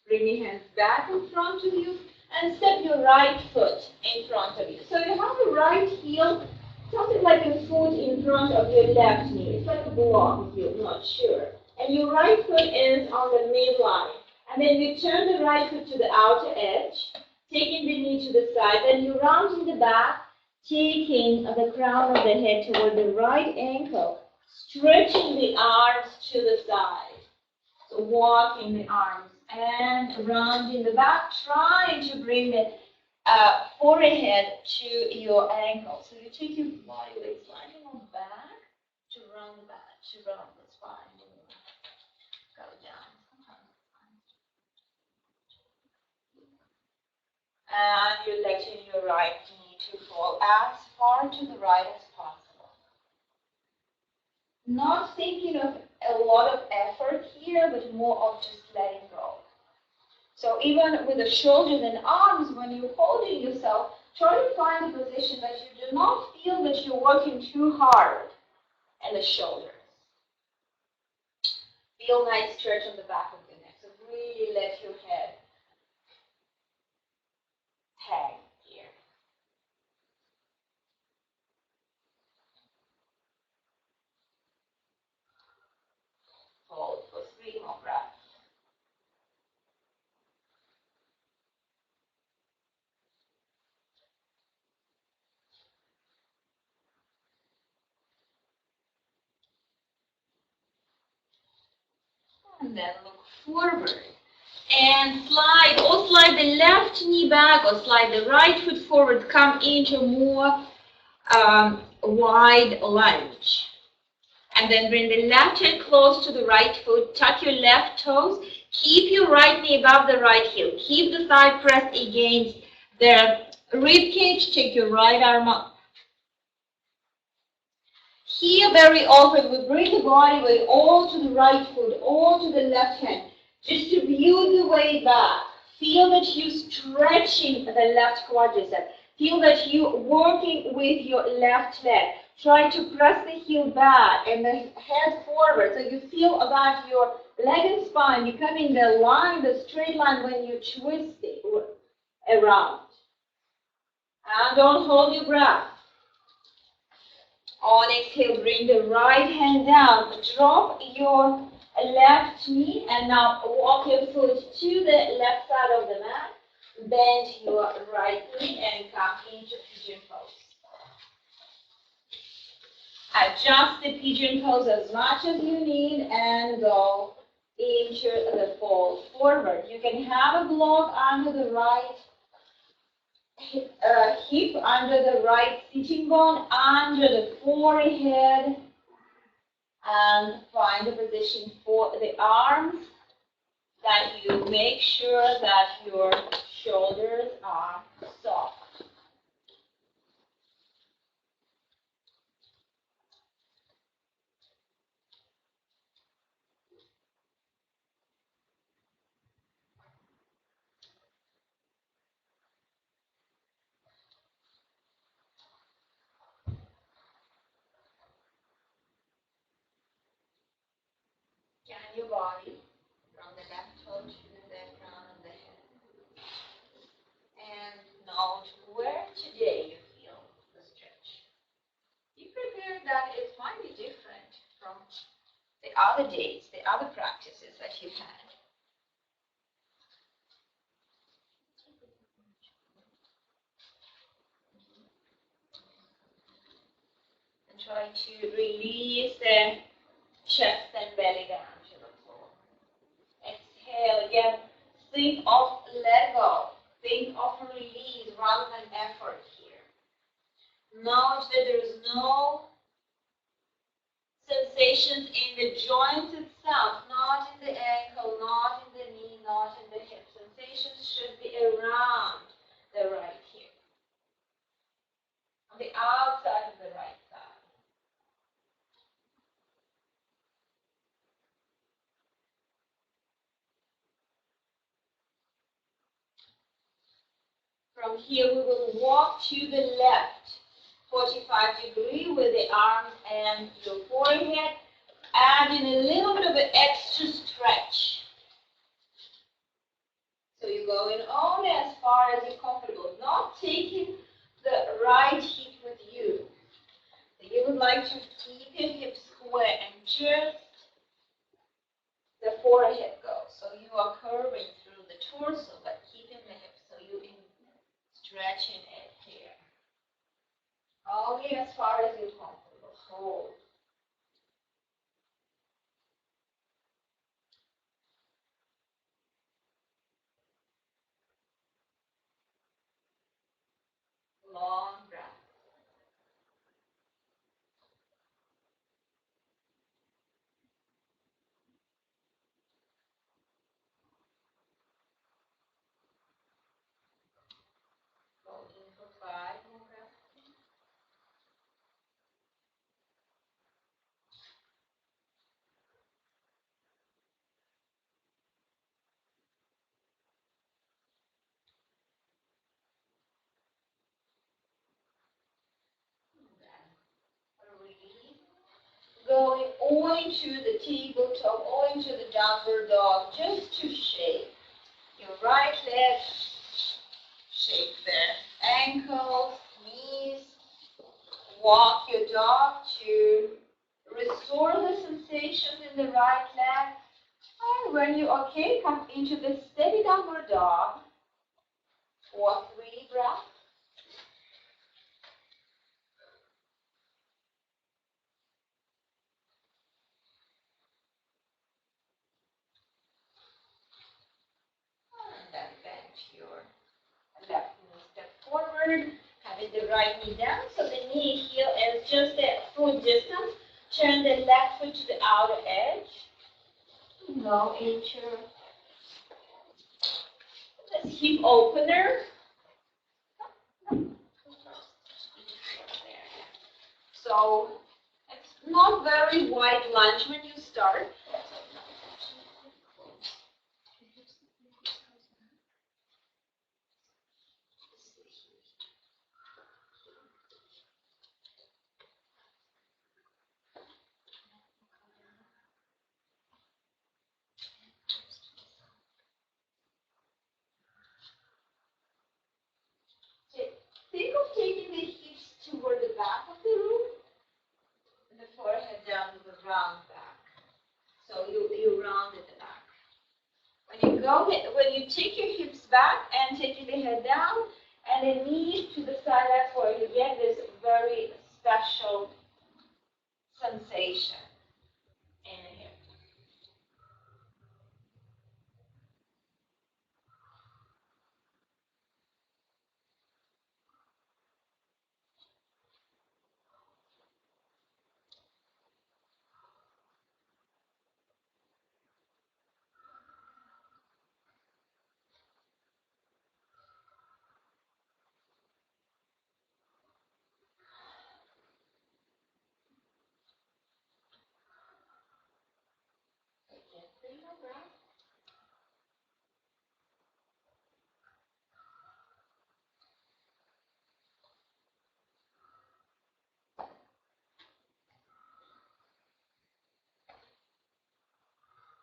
Bring your hands back in front of you and step your right foot in front of you. So you have the right heel, something like a foot in front of your left knee. It's like a block if you're not sure. And your right foot is on the midline. And then you turn the right foot to the outer edge, taking the knee to the side. Then you round in the back, taking the crown of the head toward the right ankle, stretching the arms to the side. So walking the arms and round in the back, trying to bring the forehead to your ankle. So you take your body weight slightly on back to round the back, to round the spine. Go down. And you're letting your right knee to fall as far to the right as possible. Not thinking of a lot of effort here, but more of just letting go. So even with the shoulders and arms, when you're holding yourself, try to find a position that you do not feel that you're working too hard in the shoulders. Feel nice stretch on the back of the neck. So really let your head hang here. Hold for 3 more breaths. And then look forward. And slide, or slide the left knee back, or slide the right foot forward. Come into more wide lunge. And then bring the left hand close to the right foot. Tuck your left toes. Keep your right knee above the right heel. Keep the thigh pressed against the rib cage. Take your right arm up. Here, very often, we bring the body weight all to the right foot, all to the left hand. Distribute the weight back. Feel that you're stretching the left quadricep. Feel that you're working with your left leg. Try to press the heel back and the head forward so you feel that your leg and spine become in the line, the straight line when you twist it around. And don't hold your breath. On exhale, bring the right hand down. Drop your left knee and now walk your foot to the left side of the mat. Bend your right knee and come into pigeon pose. Adjust the pigeon pose as much as you need and go into the fold forward. You can have a block under the right hip, under the right sitting bone, under the forehead, and find a position for the arms that you make sure that your shoulders are soft. Scan your body from the left toe to the crown of the head. And note where today you feel the stretch. Be prepared that it might be different from the other days, the other practices that you've had. And try to release the chest and belly down to the floor. Exhale again. Think of let go. Think of release rather than effort here. Note that there is no sensations in the joints itself, not in the ankle, not in the knee, not in the hip. Sensations should be around the right hip, on the outside of the right side. From here, we will walk to the left, 45 degrees with the arms and your forehead. Add in a little bit of an extra stretch. So you're going only as far as you're comfortable, not taking the right hip with you. So you would like to keep your hips square and just the forehead goes. So you are curving through the torso, but keeping the hips. So you in stretching it here. Only as far as you're comfortable. Hold. Long breath. Go in for 5 more breaths. Breathe. Going all into the tabletop, all into the downward dog, just to shake your right leg, shake the ankles, knees, walk your dog to restore the sensations in the right leg. And when you're okay, come into the steady downward dog for 3 breaths. And then bend your left knee, step forward, having the right knee down, so the knee heel is just at foot distance. Turn the left foot to the outer edge. Go into this hip opener. So it's not very wide lunge when you start. Think of taking the hips toward the back of the room and the forehead down to the round back. So you rounded the back. When you take your hips back and taking the head down and the knees to the side, that's where you get this very special sensation in the hip.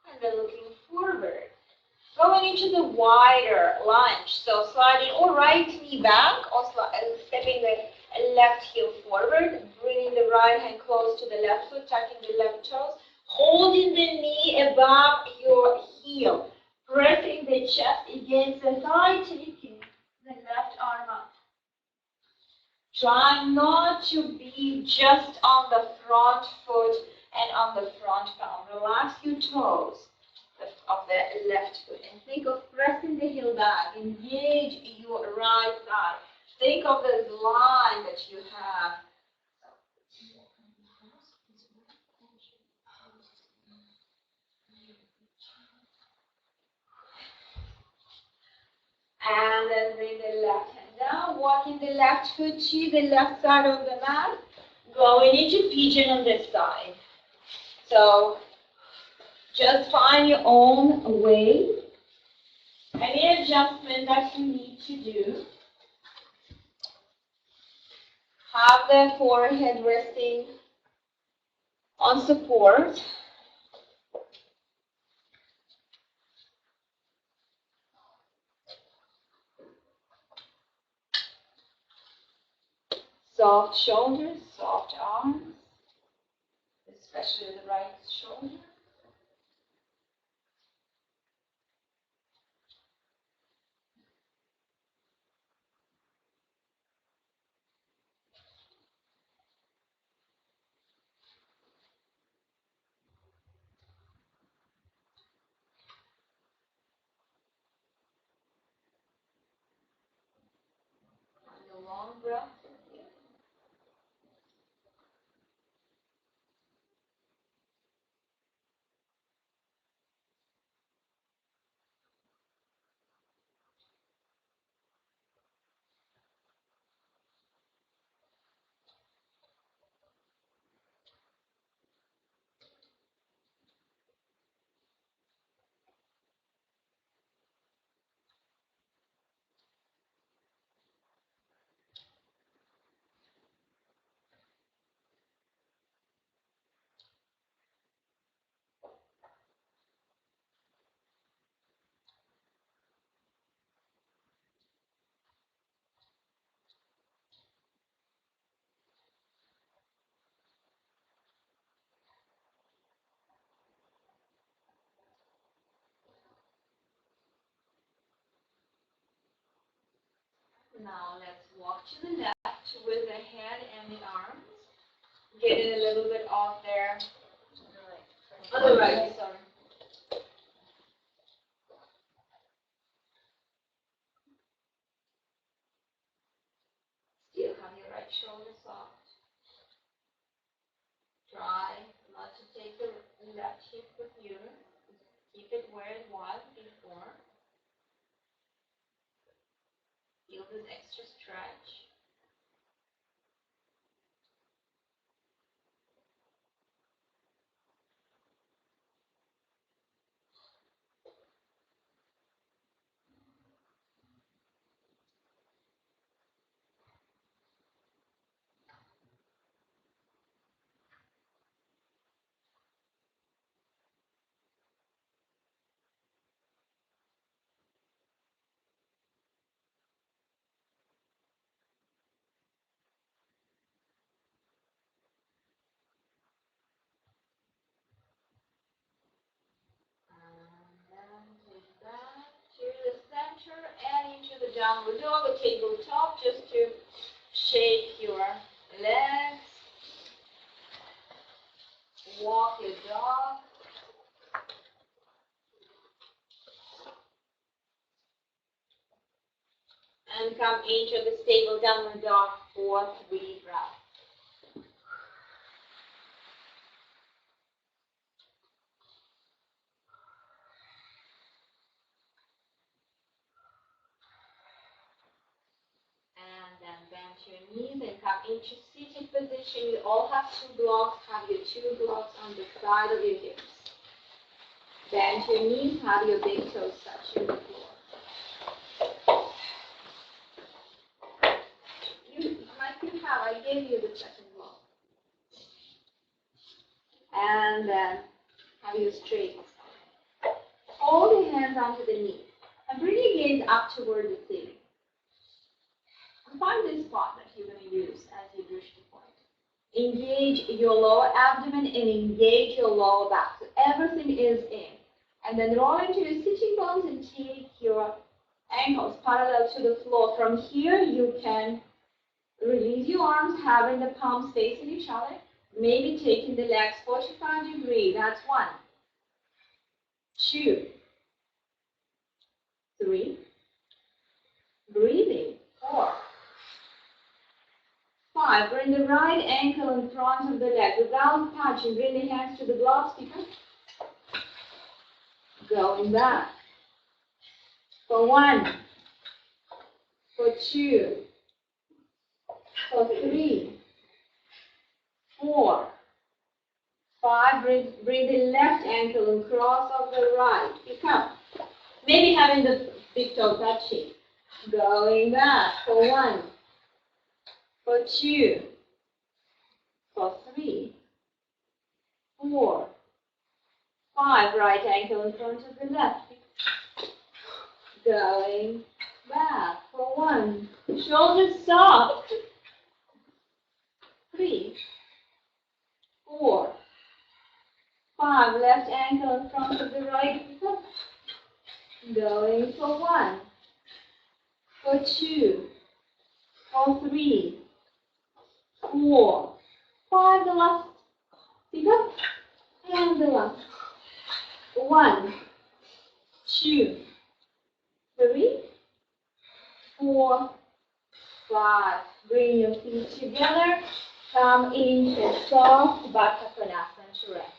And then looking forward. Going into the wider lunge. So sliding or right knee back or stepping the left heel forward. Bringing the right hand close to the left foot, tucking the left toes. Holding the knee above your heel. Pressing the chest against the thigh, taking the left arm up. Try not to be just on the front foot and on the front palm. Relax your toes of the left foot and think of pressing the heel back. Engage your right thigh. Think of this line that you have. And then bring the left hand down, walking the left foot to the left side of the mat, going into pigeon on this side. So just find your own way. Any adjustment that you need to do. Have the forehead resting on support. Soft shoulders, soft arms, especially the right shoulder. breath. Now let's walk to the left with the head and the arms. Getting a little bit off there. On the right, sorry. Still have your right shoulder soft. Try not to take the left hip with you. Keep it where it was before. Feel this extra stretch. To the center and into the downward dog or tabletop, just to shake your legs, walk your dog. And come into the stable downward dog for 3 breaths. And then bend your knees and come into seated position. You all have 2 blocks. Have your 2 blocks on the side of your hips. Bend your knees. Have your big toes touching the floor. I gave you the second block. And then have your straight. Hold your hands onto the knees. And bring your gaze up toward the ceiling. And find this spot that you're going to use as your drishti point. Engage your lower abdomen and engage your lower back. So everything is in. And then roll into your sitting bones and take your ankles parallel to the floor. From here, you can release your arms, having the palms facing each other. Maybe taking the legs 45 degrees. That's 1, 2, 3. Breathing. 4, 5. Bring the right ankle in front of the leg without touching. Bring the hands to the glove sticker. Going back. For 1, for 2, for 3, 4, 5. Bring the left ankle and cross of the right. Pick up. Maybe having the big toe touching. Going back. For 1, for 2, for 3, 4, 5. Right ankle in front of the left. Going back. For 1. Shoulders soft. 3, 4, 5. Left ankle in front of the right. Going for 1, for 2, for 3, 4, 5. The last. Pick up. And the last. 1, 2, 3, 4, 5. Bring your feet together. Come into soft Baddha Konasana to rest.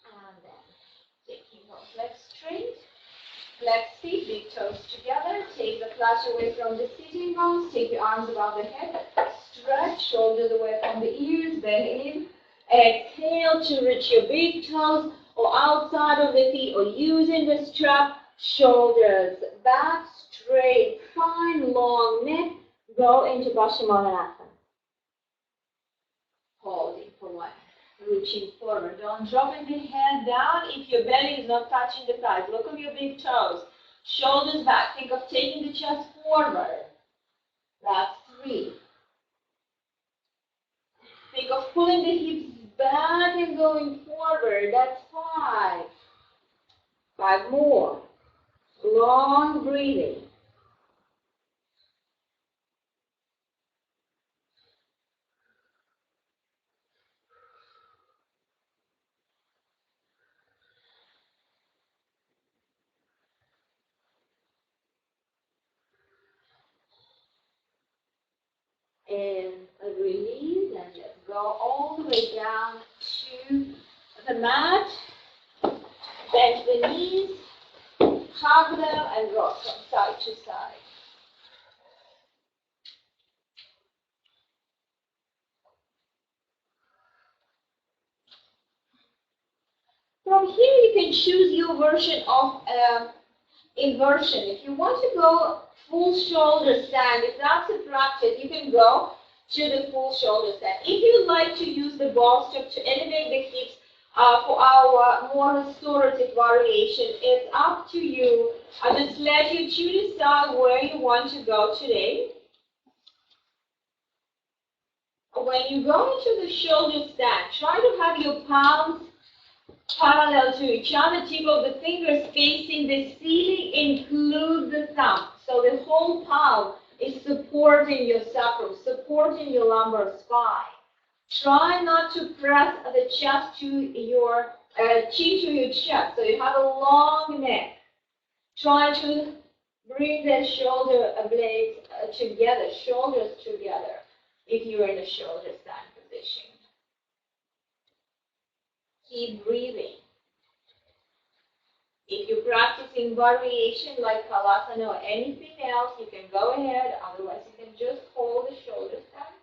And then taking those legs straight. Legs feet, big toes together. Take the clutch away from the sitting bones. Take your arms above the head. Stretch, shoulders away from the ears. Bend in. Exhale to reach your big toes or outside of the feet or using the strap. Shoulders back, straight. Find long neck. Go into Paschimottanasana. Holding for 1. Reaching forward. Don't drop the head down if your belly is not touching the thighs. Look at your big toes. Shoulders back. Think of taking the chest forward. That's 3. Think of pulling the hips back and going forward. That's 5. 5 more. Long breathing. And release, and let's go all the way down to the mat. Bend the knees, hug them, and rock from side to side. From here, you can choose your version of inversion. If you want to go full shoulder stand, if that's a practice, you can go to the full shoulder stand. If you like to use the ball step to elevate the hips for our more restorative variation, it's up to you. I just let you to decide where you want to go today. When you go into the shoulder stand, try to have your palms parallel to each other, tip of the fingers facing the ceiling, include the thumb. So the whole palm is supporting your sacrum, supporting your lumbar spine. Try not to press the chest to your chin to your chest, so you have a long neck. Try to bring the shoulder blades together, shoulders together, if you're in a shoulder stand position. Keep breathing. If you're practicing variation like Kalasana or anything else, you can go ahead. Otherwise, you can just hold the shoulder stand.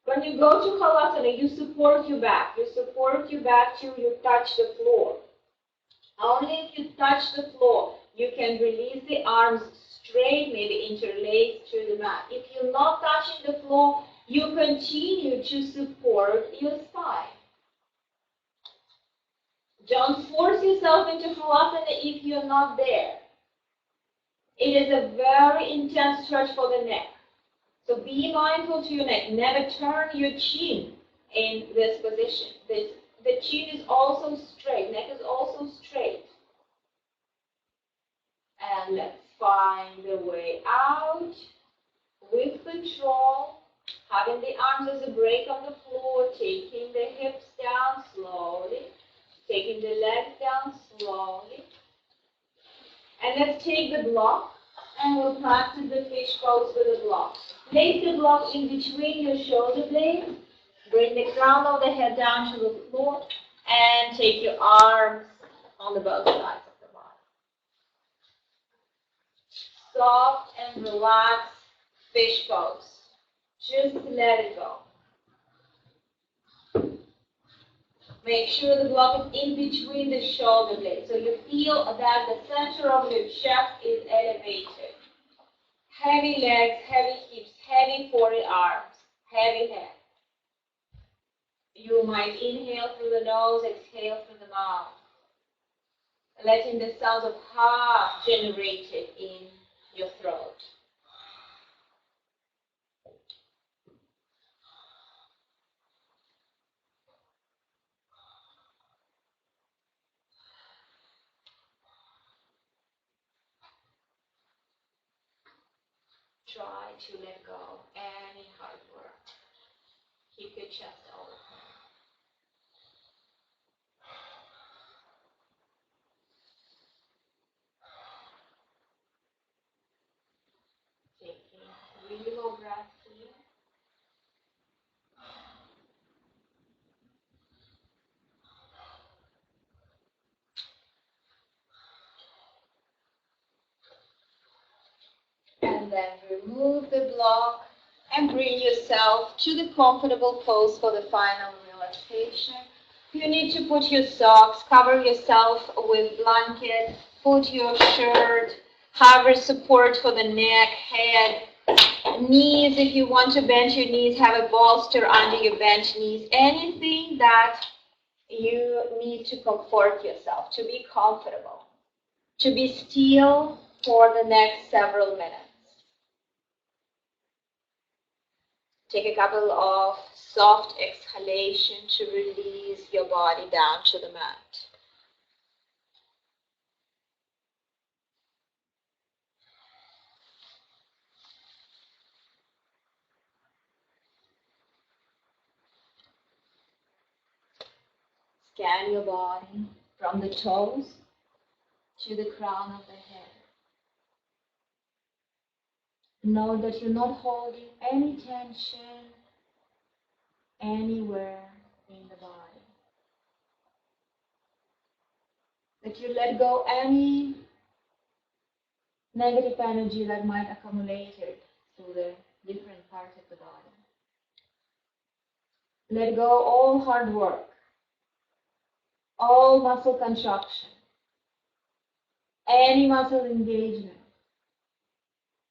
When you go to Kalasana, you support your back. You support your back till you touch the floor. Only if you touch the floor, you can release the arms straight, maybe interlace to the mat. If you're not touching the floor, you continue to support your spine. Don't force yourself into Halasana if you're not there. It is a very intense stretch for the neck. So be mindful to your neck. Never turn your chin in this position. The chin is also straight. Neck is also straight. And let's find the way out with control. Having the arms as a break on the floor. Taking the hips down slowly. Taking the legs down slowly. And let's take the block and we'll practice the fish pose with the block. Place the block in between your shoulder blades. Bring the crown of the head down to the floor and take your arms on the both sides of the body. Soft and relaxed fish pose. Just let it go. Make sure the block is in between the shoulder blades, so you feel that the center of your chest is elevated. Heavy legs, heavy hips, heavy forearms, arms, heavy head. You might inhale through the nose, exhale through the mouth. Letting the sound of ha generated in your throat. Try to let go of any hard work. Keep your chest open. Taking really low breath here. And then remove the block and bring yourself to the comfortable pose for the final relaxation. You need to put your socks, cover yourself with blanket, put your shirt, have a support for the neck, head, knees. If you want to bend your knees, have a bolster under your bent knees. Anything that you need to comfort yourself, to be comfortable, to be still for the next several minutes. Take a couple of soft exhalations to release your body down to the mat. Scan your body from the toes to the crown of the head. Know that you're not holding any tension anywhere in the body. That you let go any negative energy that might accumulate through the different parts of the body. Let go all hard work, all muscle contraction, any muscle engagement.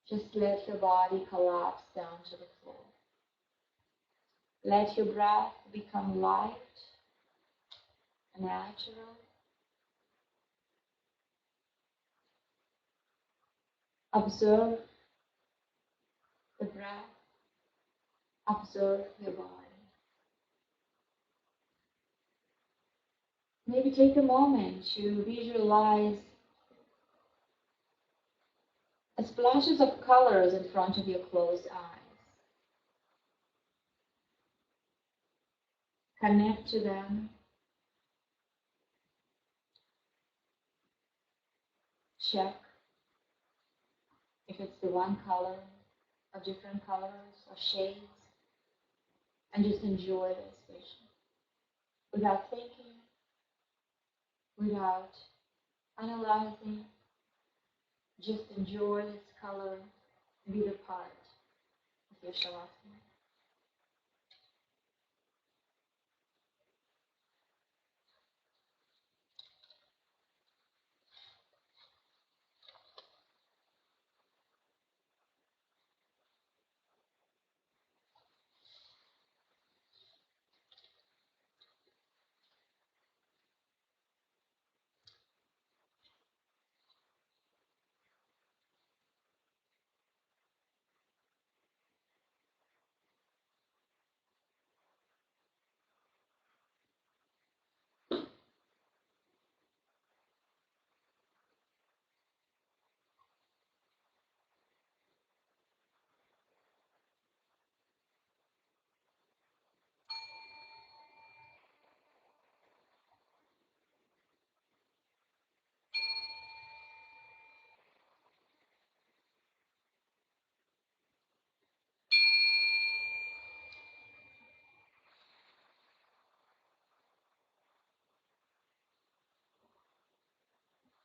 Just let your body collapse down to the floor. Let your breath become light, natural. Observe the breath. Observe your body. Maybe take a moment to visualize splashes of colors in front of your closed eyes. Connect to them. Check if it's the one color or different colors or shades, and just enjoy this vision without thinking, without analyzing. Just enjoy this color, be the part of your shavasana.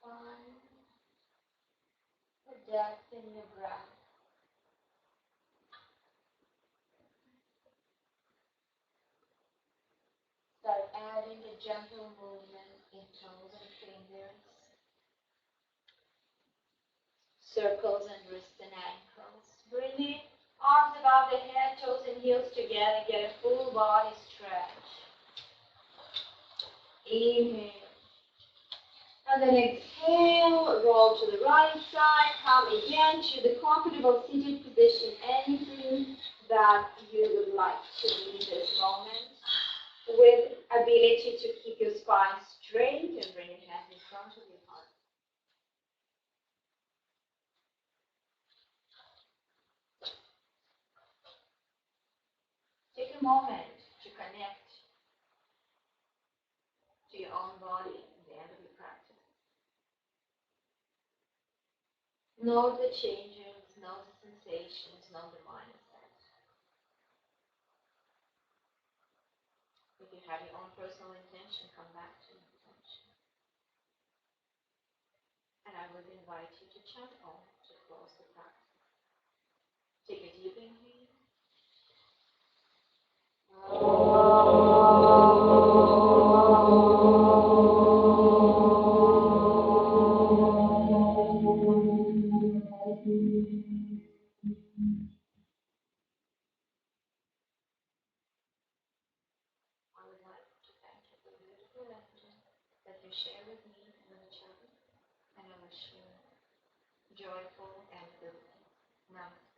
Find the depth in your breath. Start adding a gentle movement in toes and fingers, circles and wrists and ankles. Bring the arms above the head, toes and heels together. Get a full body stretch. Inhale. And then exhale, roll to the right side. Come again to the comfortable seated position. Anything that you would like to do in this moment, with ability to keep your spine straight and bring your hands in front of your heart. to your own body at the end of your practice. Know the changes, know the sensations, know the mindset. If you have your own personal intention, come back to your intention. And I would invite you to chant Om to close the practice. Take a deep inhale. I would like to thank you for the beautiful energy that you share with me and with each other. And I wish you joyful and good. Namaste.